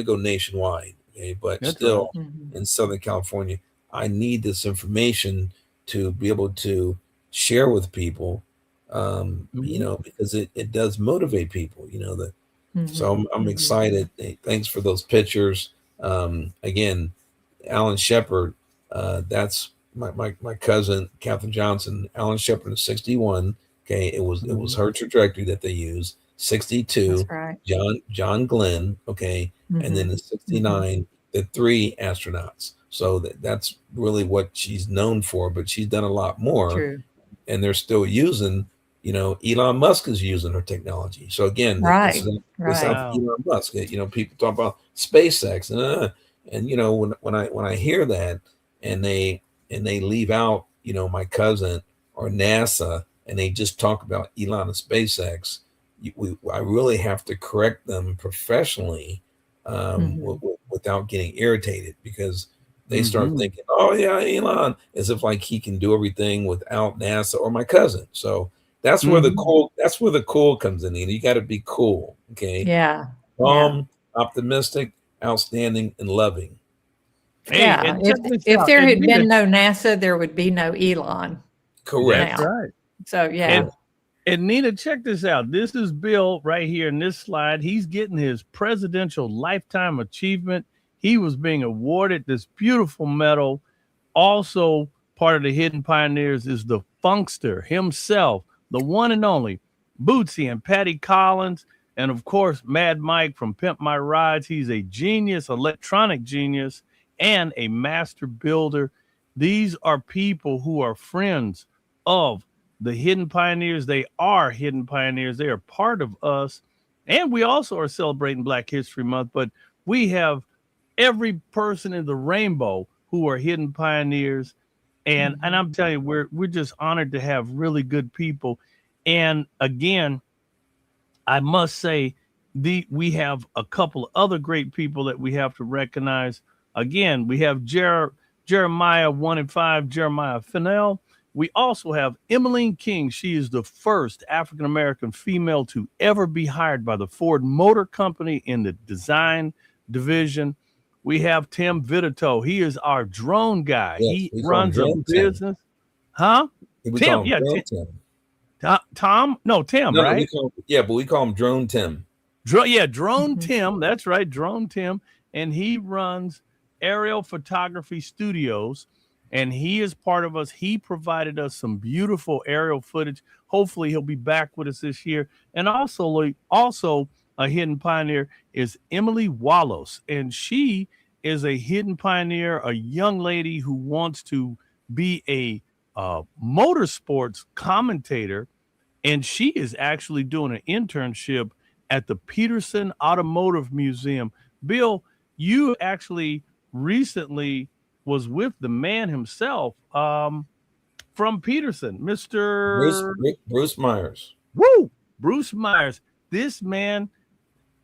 go nationwide, okay? But still in Southern California, I need this information to be able to share with people, because it does motivate people, so I'm excited. Hey, thanks for those pictures. Again, Alan Shepard, that's my cousin, Katherine Johnson. Alan Shepard is 61. Okay, it was her trajectory that they used. 62, That's right. John Glenn. Okay, and then in 69, the 3 astronauts. So that's really what she's known for. But she's done a lot more, True. and they're still using. Elon Musk is using her technology. So again, this is Right. Elon Musk. People talk about SpaceX, and when I hear that, and they leave out my cousin or NASA, and they just talk about Elon and SpaceX, I really have to correct them professionally, without getting irritated, because they start thinking, oh yeah, Elon, as if like he can do everything without NASA or my cousin. So that's where the cool comes in. You got to be cool, okay? Yeah. Calm, optimistic, outstanding, and loving. Hey, Yeah. and check this If out. there And had Nina, been no NASA, there would be no Elon. Correct. that's right. So yeah. And Nina, check this out. This is Bill right here in this slide. He's getting his Presidential Lifetime Achievement. He was being awarded this beautiful medal. Also, part of the Hidden Pioneers is the Funkster himself, the one and only Bootsy and Patty Collins. And of course, Mad Mike from Pimp My Rides. He's a genius, electronic genius, and a master builder. These are people who are friends of the Hidden Pioneers. They are Hidden Pioneers. They are part of us. And we also are celebrating Black History Month, but we have every person in the rainbow who are Hidden Pioneers. And I'm telling you, we're just honored to have really good people. And again, I must say, we have a couple of other great people that we have to recognize. Again, we have Jeremiah 1 and 5, Jeremiah Fennell. We also have Emmeline King. She is the first African-American female to ever be hired by the Ford Motor Company in the design division. We have Tim Vitito. He is our drone guy. Yes, he we call him runs a Drone business. Huh? We Tim, call him yeah. Drone Tim. Tom? No, Tim, No, right? but we call him Drone Tim. Drone Tim. That's right, Drone Tim. And he runs Aerial Photography Studios. And he is part of us. He provided us some beautiful aerial footage. Hopefully, he'll be back with us this year. And also a Hidden Pioneer is Emily Wallace. And she is a Hidden Pioneer, a young lady who wants to be a motorsports commentator. And she is actually doing an internship at the Peterson Automotive Museum. Bill, you actually recently was with the man himself from Peterson, Mr. Bruce Myers. Woo! Bruce Myers. This man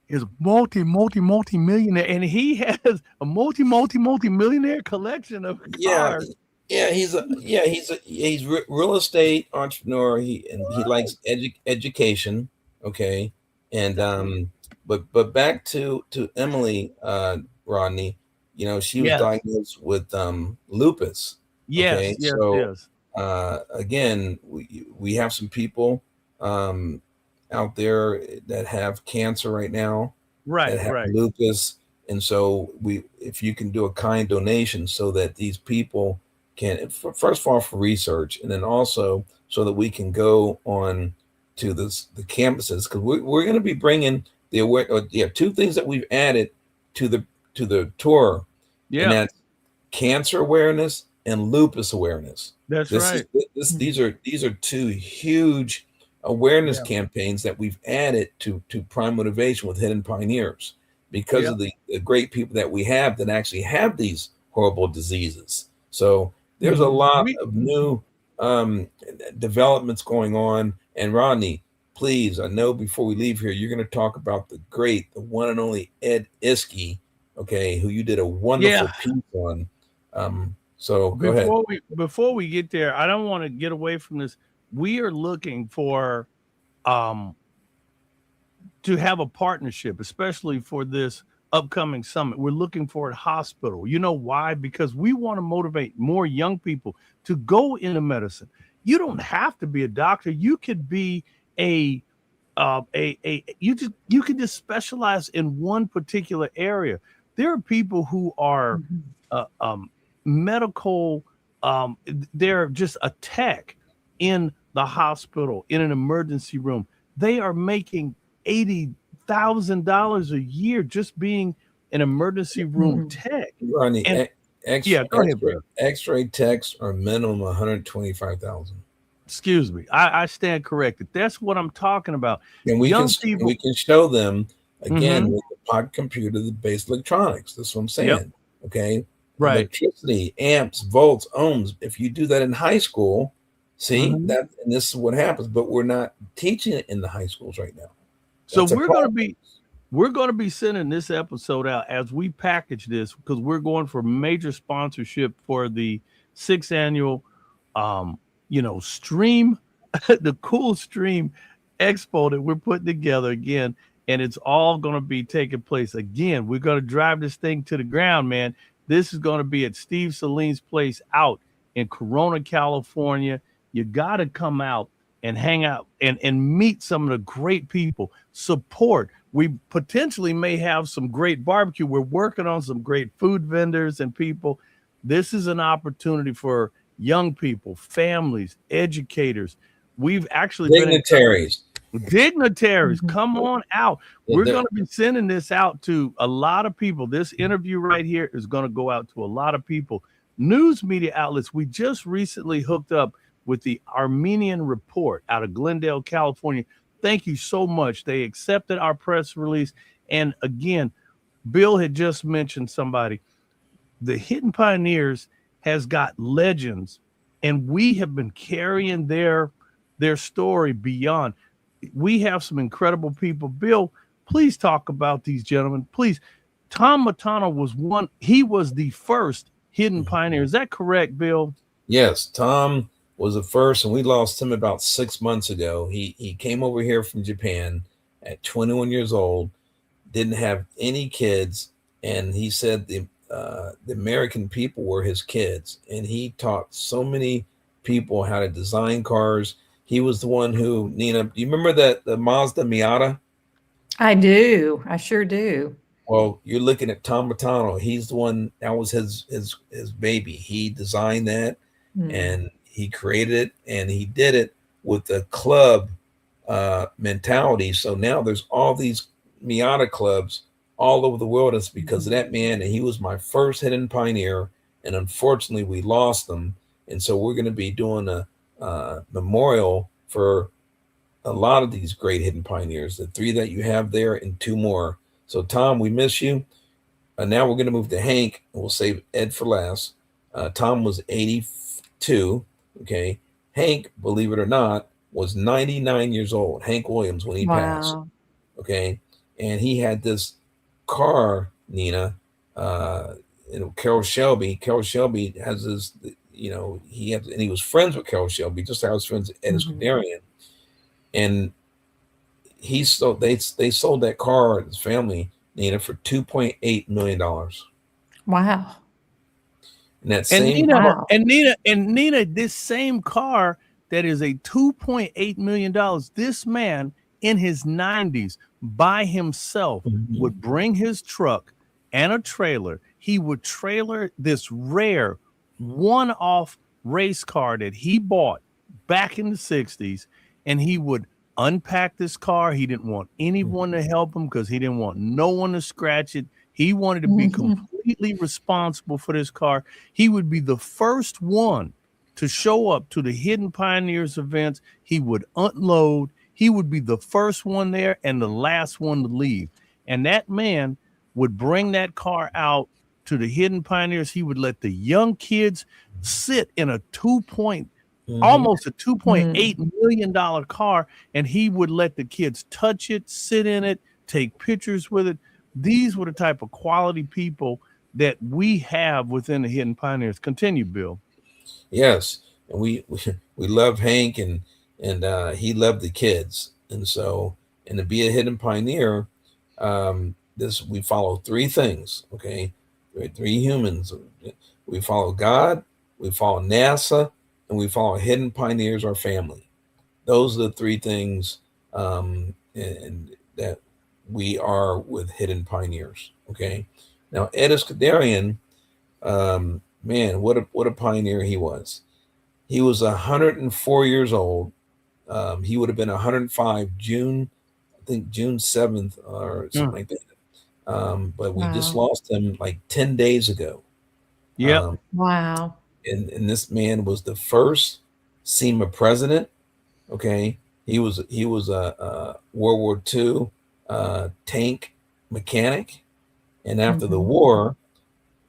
is multi-millionaire, and he has a multi-millionaire collection of cars. He's real estate entrepreneur. He likes education. Okay, and but back to Emily, Rodney. She was diagnosed with lupus. Okay, yes. Again, we have some people out there that have cancer right now, that have lupus, and so if you can do a kind donation so that these people can, first of all, for research, and then also so that we can go on to the campuses, because we're going to be bringing two things that we've added to the tour, and that's cancer awareness and lupus awareness. These are two huge awareness campaigns that we've added to Prime Motivation with Hidden Pioneers, because of the great people that we have that actually have these horrible diseases. So there's a lot of new developments going on. And Rodney, please, I know before we leave here, you're going to talk about the one and only Ed Iskey, okay, who you did a wonderful piece on. So go ahead. Before we get there, I don't want to get away from this. We are looking for to have a partnership, especially for this upcoming summit. We're looking for a hospital. You know why? Because we want to motivate more young people to go into medicine. You don't have to be a doctor. You could be you can just specialize in one particular area. There are people who are medical. They're just a tech in the hospital, in an emergency room. They are making $80,000 a year just being an emergency room tech. Ronnie, And, yeah, go ahead, bro. X-ray techs are minimum 125,000. Excuse me, I stand corrected. That's what I'm talking about. And we can show them again with the pocket computer, the base electronics. That's what I'm saying. Yep. Okay. Right. Electricity, amps, volts, ohms. If you do that in high school, see that, and this is what happens. But we're not teaching it in the high schools right now. So we're going to be sending this episode out as we package this, because we're going for major sponsorship for the 6th annual stream, the cool stream expo that we're putting together again. And it's all going to be taking place again. We're going to drive this thing to the ground, man. This is going to be at Steve Saline's place out in Corona, California. You got to come out and hang out and meet some of the great people. Support. We potentially may have some great barbecue. We're working on some great food vendors and people. This is an opportunity for young people, families, educators. We've actually dignitaries, come on out. We're going to be sending this out to a lot of people. This interview right here is going to go out to a lot of people. News media outlets. We just recently hooked up with the Armenian Report out of Glendale, California. Thank you so much. They accepted our press release. And again, Bill had just mentioned somebody. The Hidden Pioneers has got legends, and we have been carrying their story beyond. We have some incredible people. Bill, please talk about these gentlemen. Please. Tom Matano was one. He was the first Hidden Pioneer. Is that correct, Bill? Yes, Tom was the first, and we lost him about 6 months ago. He came over here from Japan at 21 years old, didn't have any kids, and he said the American people were his kids, and he taught so many people how to design cars. He was the one who, Nina, do you remember the Mazda Miata? I do. I sure do. Well, you're looking at Tom Matano. He's the one, that was his baby. He designed that and he created it, and he did it with the club mentality. So now there's all these Miata clubs all over the world. It's because of that man, and he was my first Hidden Pioneer, and unfortunately we lost him. And so we're going to be doing a memorial for a lot of these great Hidden Pioneers, the 3 that you have there and 2 more. So Tom, we miss you. Now we're going to move to Hank, and we'll save Ed for last. Tom was 82. Okay. Hank, believe it or not, was 99 years old. Hank Williams, when he passed. Okay. And he had this car, Nina, Carol Shelby. Carol Shelby has this, and he was friends with Carol Shelby, just like I was friends with Ed Scuderian. And they sold that car, his family, Nina, for $2.8 million. Wow. And that same Nina, this same car that is a $2.8 million, this man in his 90s by himself would bring his truck and a trailer. He would trailer this rare one-off race car that he bought back in the 60s, and he would unpack this car. He didn't want anyone to help him because he didn't want no one to scratch it. He wanted to be completely responsible for this car. He would be the first one to show up to the Hidden Pioneers events. He would unload. He would be the first one there and the last one to leave. And that man would bring that car out to the Hidden Pioneers. He would let the young kids sit in a almost a $2.8 million car, and he would let the kids touch it, sit in it, take pictures with it. These were the type of quality people that we have within the Hidden Pioneers. Continue, Bill. Yes, and we love Hank, and he loved the kids, and so, and to be a Hidden Pioneer, we follow three things. Okay, three humans. We follow God, we follow NASA, and we follow Hidden Pioneers, our family. Those are the three things, and that we are with Hidden Pioneers. Okay, now Ed Iskandarian, man, what a pioneer he was. He was 104 years old. He would have been 105 June 7th or something like that. But we just lost him like 10 days ago. Yeah. Wow. And this man was the first SEMA president. Okay. He was a World War II tank mechanic. And after the war,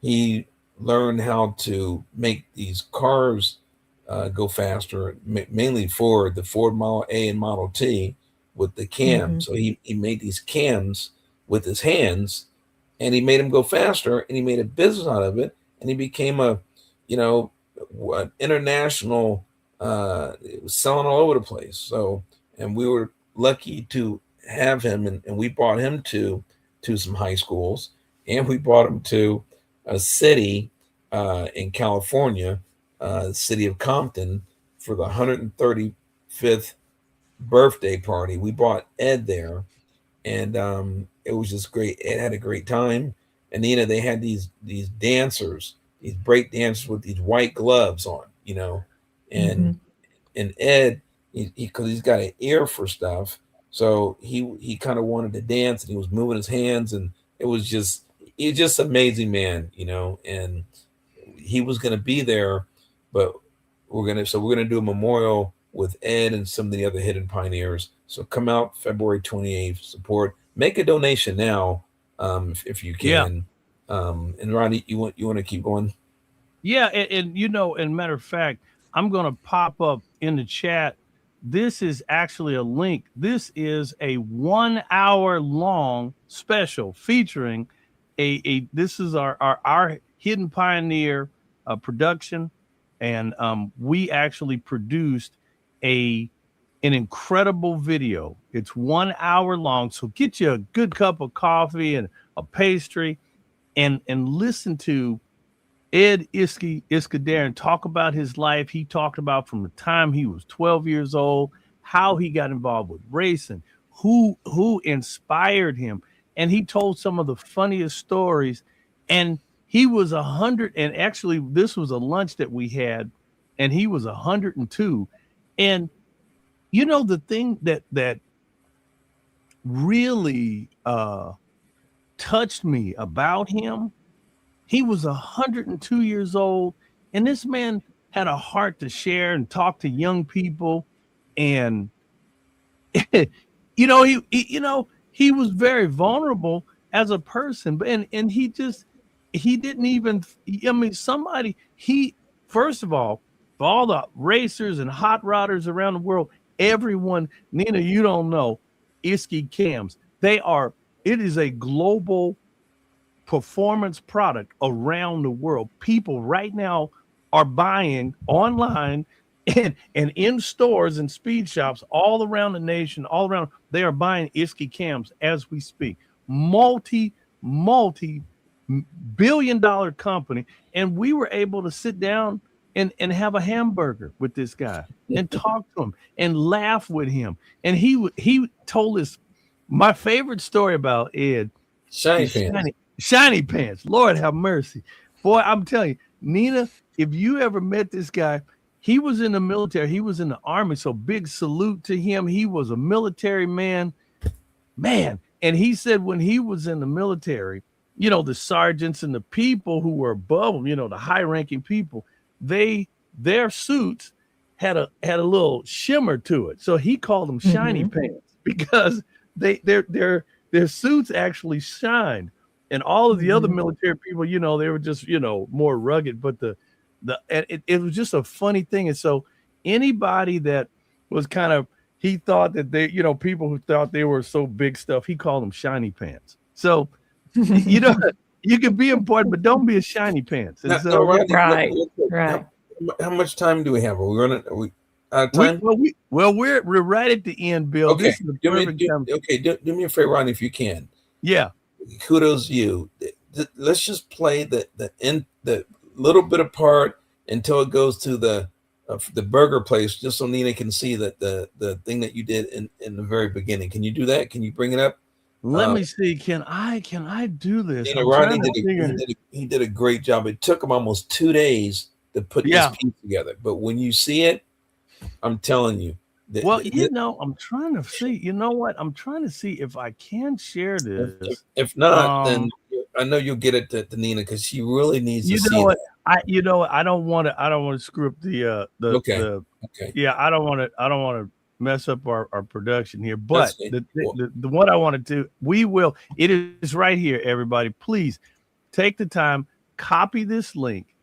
he learned how to make these cars go faster, mainly Ford, the Ford Model A and Model T with the cam. So he made these cams with his hands, and he made them go faster, and he made a business out of it, and he became an international, it was selling all over the place. So, and we were lucky to have him, and we brought him to some high schools, and we brought him to a city in California, the city of Compton, for the 135th birthday party. We brought Ed there, and it was just great. Ed had a great time. And Nina, they had these dancers, these break dancers with these white gloves on, and Ed, because he's got an ear for stuff, so he kind of wanted to dance, and he was moving his hands, and he's just amazing man, and he was going to be there, but we're going to do a memorial with Ed and some of the other Hidden Pioneers. So come out February 28th, support, make a donation now, if you can. And Ronnie, you want to keep going? Yeah. And matter of fact, I'm going to pop up in the chat. This is actually a link. This is a 1 hour long special featuring this is our Hidden Pioneer production. And we actually produced an incredible video. It's 1 hour long. So get you a good cup of coffee and a pastry and listen to Ed Iskandarian talk about his life. He talked about from the time he was 12 years old, how he got involved with racing, who inspired him. And he told some of the funniest stories. And he was 100. And actually, this was a lunch that we had, and he was 102. And the thing that really touched me about him, he was 102 years old, and this man had a heart to share and talk to young people. And he was very vulnerable as a person, and he didn't even, first of all, for all the racers and hot rodders around the world, everyone, Nina, you don't know, Iski cams, it is a global performance product around the world. People right now are buying online and in stores and speed shops all around the nation, they are buying Iski cams as we speak. Multi billion-dollar company. And we were able to sit down and have a hamburger with this guy and talk to him and laugh with him. And he told us my favorite story about Ed. Shiny pants. Lord have mercy. Boy, I'm telling you, Nina, if you ever met this guy, he was in the military. He was in the Army. So big salute to him. He was a military man. And he said when he was in the military, the sergeants and the people who were above him, the high-ranking people, their suits had a little shimmer to it. So he called them shiny pants because their suits actually shined. And all of the other military people, they were just, more rugged. But it was just a funny thing. And so anybody that was he thought that they, people who thought they were so big stuff, he called them shiny pants. So, you can be important, but don't be a shiny pants. And so, right. How much time do we have? Are we out of time? We're right at the end, Bill. Okay. This is the perfect time. Do me a favor, Ronnie, if you can. Yeah. kudos to you. Let's just play the little bit of part until it goes to the burger place, just so Nina can see that the thing that you did in the very beginning. Can you do that? Can you bring it up? Let me see. Can I do this? You know, Rodney he did a great job. It took him almost 2 days to put this piece together. But when you see it, I'm telling you. Well, I'm trying to see. You know what? I'm trying to see if I can share this. If not, then I know you'll get it to Nina, because she really needs to see what? that. I don't want to screw up the yeah, I don't want to mess up our production here. But the what I wanted to, it is right here, everybody. Please take the time, copy this link,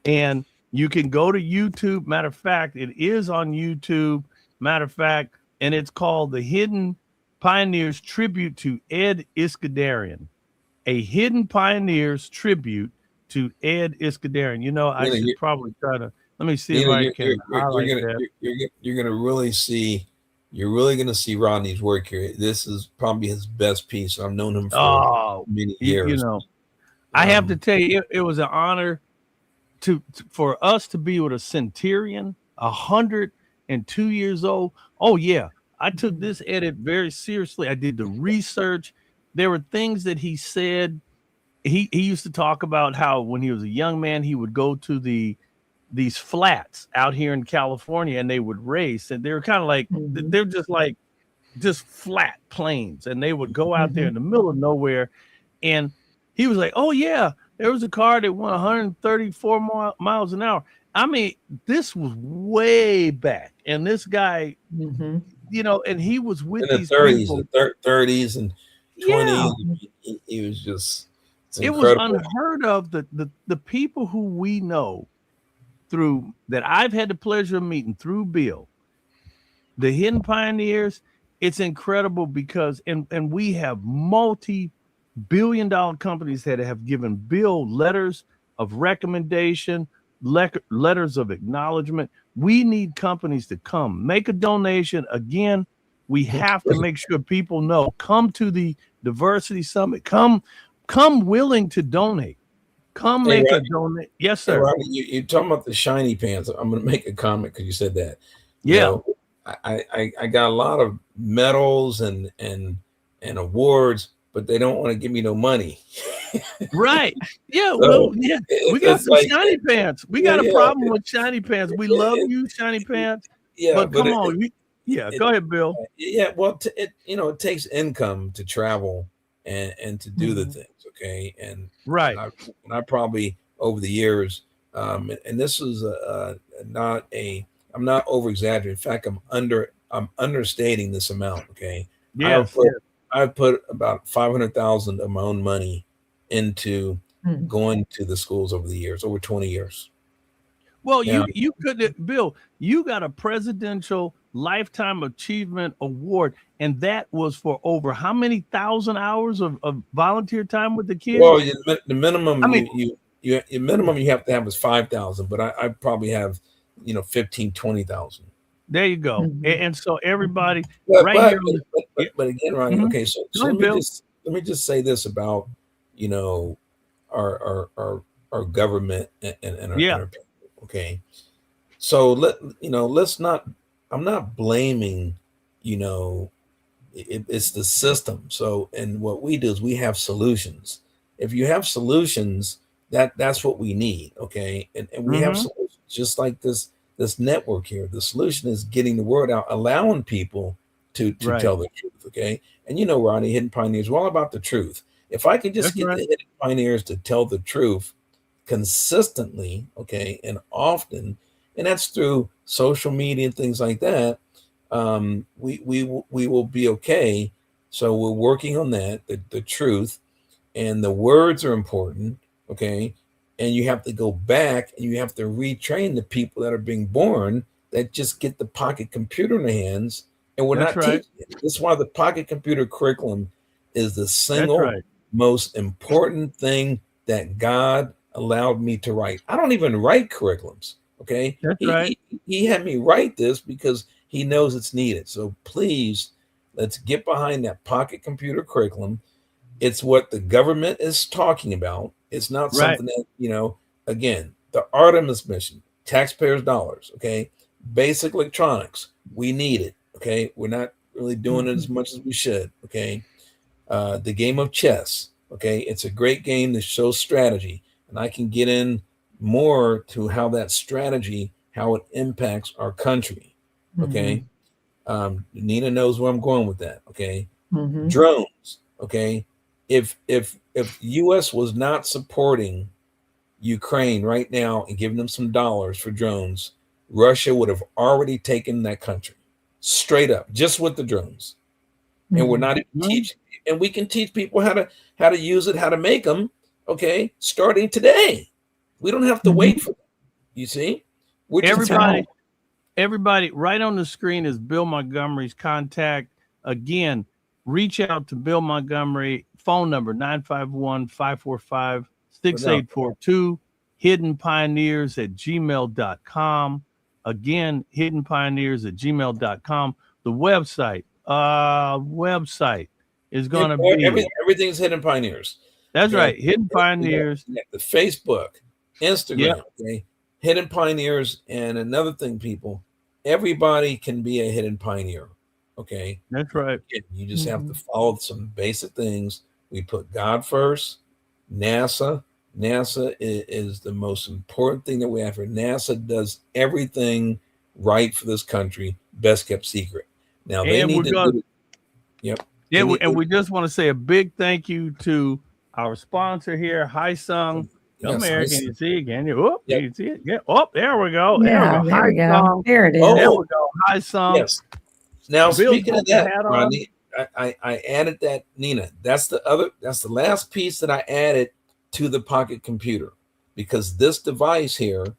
and you can go to YouTube. Matter of fact, it is on YouTube. Matter of fact, and it's called The Hidden Pioneers Tribute to Ed Iskandarian. A Hidden Pioneers Tribute to Ed Iskandarian. You know, I should probably try to, let me see if I can highlight that. You're going to really see, you're really going to see Rodney's work here. This is probably his best piece. I've known him for many years. You know, I have to tell you, it was an honor for us to be with a centurion, 102 years old. Oh yeah, I took this edit very seriously. I did the research. There were things that he said. He used to talk about how when he was a young man, he would go to these flats out here in California, and they would race, and they were kind of like they're just flat plains, and they would go out there in the middle of nowhere. And he was like, "Oh yeah, there was a car that went 134 miles an hour." I mean, this was way back, and this guy, you know, and he was with in these the 30s, people. the 30s and 20s. Yeah. He was just. It was unheard of. The people who we know through that I've had the pleasure of meeting through Bill, the Hidden Pioneers. It's incredible because and we have multi-billion-dollar companies that have given Bill letters of recommendation, letters of acknowledgement. We need companies to come make a donation. Again, we have to make sure people know. Come to the Diversity Summit. Come willing to donate. Come make a donate. Yes, sir. Hey, you're talking about the shiny pants. I'm going to make a comment because you said that. Yeah. You know, I got a lot of medals and awards, but they don't want to give me no money. Right. Yeah. So, well, yeah. We got some shiny pants. We got a problem with shiny pants. We love you, shiny pants. Yeah. But come on. Go ahead, Bill. Yeah. Well, it takes income to travel and to do the things. Okay. And right. I probably over the years, and this is I'm not over exaggerating. In fact, I'm understating this amount. Okay. Yes. I've put about 500,000 of my own money into going to the schools over the years, over 20 years. Well, you could, Bill, you got a presidential lifetime achievement award, and that was for over how many thousand hours of volunteer time with the kids? Well, the minimum minimum you have to have is 5,000, but I probably have 15, 20,000. There you go. And so everybody but again, Ronnie, okay, so let me just say this about our government and our people, okay. So let's not, I'm not blaming, it's the system. So, and what we do is we have solutions. If you have solutions, that's what we need. Okay. And we have solutions, just like this network here. The solution is getting the word out, allowing people to tell the truth. Okay. And Ronnie, Hidden Pioneers, we're all about the truth. If I can just get the Hidden Pioneers to tell the truth consistently, okay, and often, and that's through social media and things like that, we will be okay. So we're working on that, the truth, and the words are important, okay. And you have to go back and you have to retrain the people that are being born that just get the pocket computer in their hands, and we're not teaching it. That's why the pocket computer curriculum is the single most important thing that God allowed me to write. I don't even write curriculums. Okay. He had me write this because he knows it's needed. So please, let's get behind that pocket computer curriculum. It's what the government is talking about. It's not Right. something that, you know, again, the Artemis mission, taxpayers' dollars, okay? Basic electronics, we need it, okay? We're not really doing it as much as we should, okay? The game of chess, okay? It's a great game that shows strategy, and I can get in more to how that strategy, how it impacts our country, okay? Nina knows where I'm going with that, okay? Drones, okay? If US was not supporting Ukraine right now and giving them some dollars for drones, Russia would have already taken that country straight up, just with the drones. And we're not even teaching, and we can teach people how to use it, how to make them, okay, starting today. We don't have to wait for them. You see? Everybody, right on the screen is Bill Montgomery's contact. Again, reach out to Bill Montgomery, phone number 951-545-6842, hiddenpioneers@gmail.com. Again, hiddenpioneers@gmail.com. The website is going to be everything's Hidden Pioneers. That's right, Hidden Pioneers. The Facebook, Instagram, okay, Hidden Pioneers. And another thing, people, everybody can be a hidden pioneer. Okay. That's right. You just have to follow some basic things. We put God first. NASA is the most important thing that we have here. NASA does everything right for this country. Best kept secret. Now they need to do it. Yep. Yeah, and we just want to say a big thank you to our sponsor here, Hi-Sung. American, you see again. You see it? Yeah. Oh, there we go. Yeah, there we go. There it is. There we go. Hi-Sung. Yes. Now, speaking of that, Rodney, I added that, Nina. That's the last piece that I added to the pocket computer, because this device here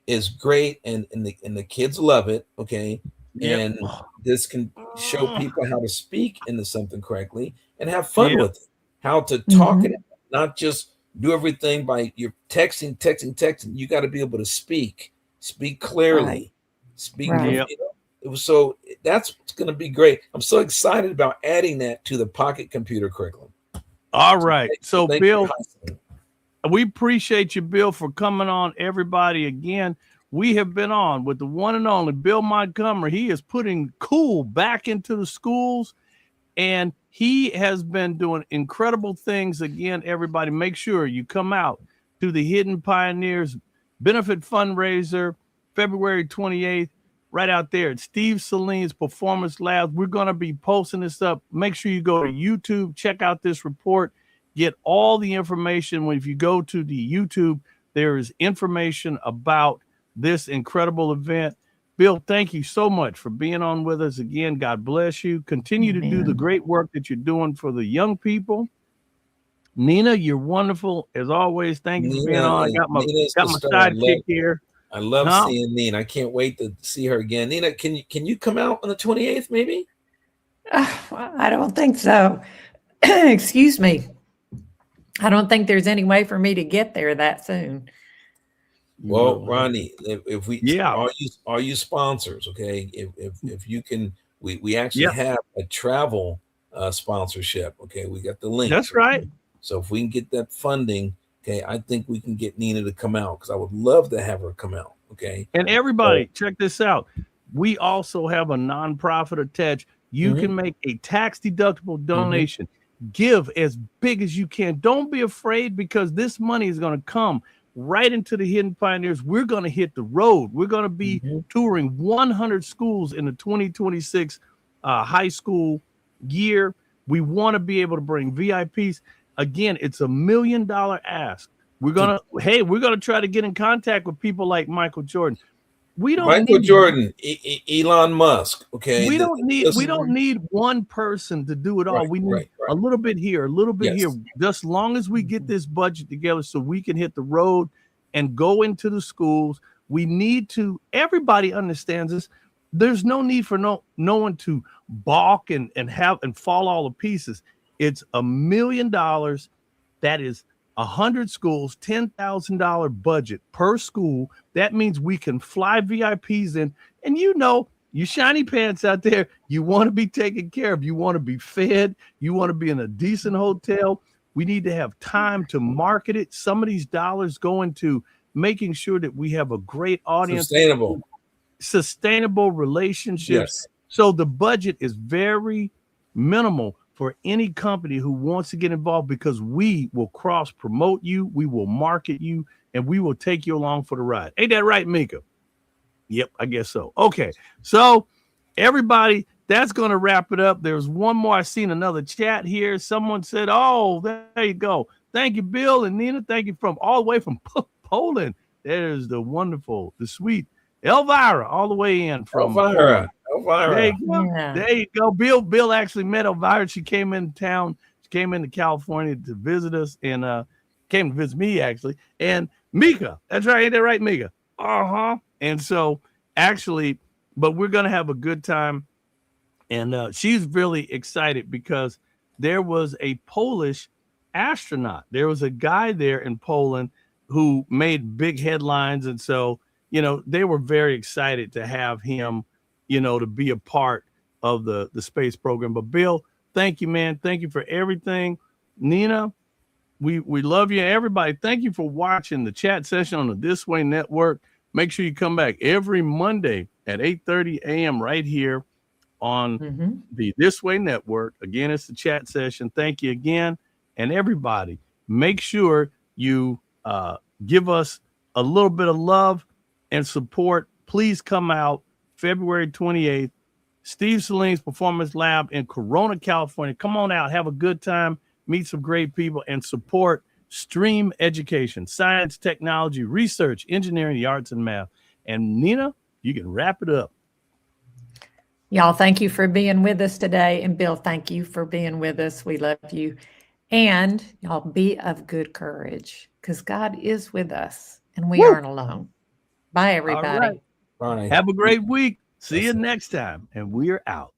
is great, and the kids love it. Okay. And this can show people how to speak into something correctly and have fun with it, how to talk it, not just do everything by you're texting. You got to be able to speak clearly, speak. You know, so that's going to be great. I'm so excited about adding that to the pocket computer curriculum. All right. So Bill, we appreciate you, Bill, for coming on. Everybody, again, we have been on with the one and only Bill Montgomery. He is putting cool back into the schools, and he has been doing incredible things. Again, everybody, make sure you come out to the Hidden Pioneers Benefit Fundraiser, February 28th, right out there at Steve Saline's Performance Labs. We're going to be posting this up. Make sure you go to YouTube, check out this report, get all the information. If you go to the YouTube, there is information about this incredible event. Bill, thank you so much for being on with us again. God bless you. Continue to do the great work that you're doing for the young people. Nina, you're wonderful as always. Thank you for being on. I got my sidekick here. I love seeing Nina. I can't wait to see her again. Nina, can you come out on the 28th, maybe? I don't think so. Excuse me. I don't think there's any way for me to get there that soon. Well, Ronnie, if we all you sponsors, okay, if you can, we actually have a travel sponsorship. Okay, we got the link. That's right. So if we can get that funding, okay, I think we can get Nina to come out, because I would love to have her come out. Okay, and everybody, check this out. We also have a nonprofit attached. You can make a tax deductible donation. Give as big as you can. Don't be afraid, because this money is going to come right into the Hidden Pioneers. We're going to hit the road. We're going to be touring 100 schools in the 2026 high school year. We want to be able to bring VIPs. Again, it's $1 million ask. We're gonna try to get in contact with people like Michael Jordan. Michael Jordan, Elon Musk. Okay, we don't need one person to do it all. We need a little bit here, a little bit here. Just long as we get this budget together, so we can hit the road and go into the schools. We need to. Everybody understands this. There's no need for no one to balk and fall all to pieces. It's $1 million. That is 100 schools, $10,000 budget per school. That means we can fly VIPs in. And you shiny pants out there, you want to be taken care of. You want to be fed. You want to be in a decent hotel. We need to have time to market it. Some of these dollars go into making sure that we have a great audience. Sustainable relationships. Yes. So the budget is very minimal for any company who wants to get involved, because we will cross promote you, we will market you, and we will take you along for the ride. Ain't that right, Mika? Yep, I guess so. Okay, so everybody, that's going to wrap it up. There's one more. I seen another chat here. Someone said, oh, there you go. Thank you, Bill and Nina. Thank you from all the way from Poland. There's the wonderful, the sweet Elvira, all the way in from Elvira. There you go. Yeah. There you go. Bill actually met Elvira. She came into town. She came into California to visit us, and came to visit me actually. And Mika, that's right. Ain't that right, Mika? And so actually, but we're gonna have a good time. And she's really excited because there was a Polish astronaut. There was a guy there in Poland who made big headlines, and so they were very excited to have him, to be a part of the space program. But Bill, thank you, man. Thank you for everything. Nina, we love you. Everybody, thank you for watching the chat session on the This Way Network. Make sure you come back every Monday at 8:30 a.m. right here on the This Way Network. Again, it's the chat session. Thank you again. And everybody, make sure you give us a little bit of love and support. Please come out February 28th, Steve Saline's Performance Lab in Corona, California. Come on out, have a good time, meet some great people, and support STREAM education, science, technology, research, engineering, the arts, and math. And Nina, you can wrap it up. Y'all, thank you for being with us today. And Bill, thank you for being with us. We love you. And y'all be of good courage, because God is with us and we aren't alone. Bye, everybody. All right. Bye. Have a great week. See you next time. And we're out.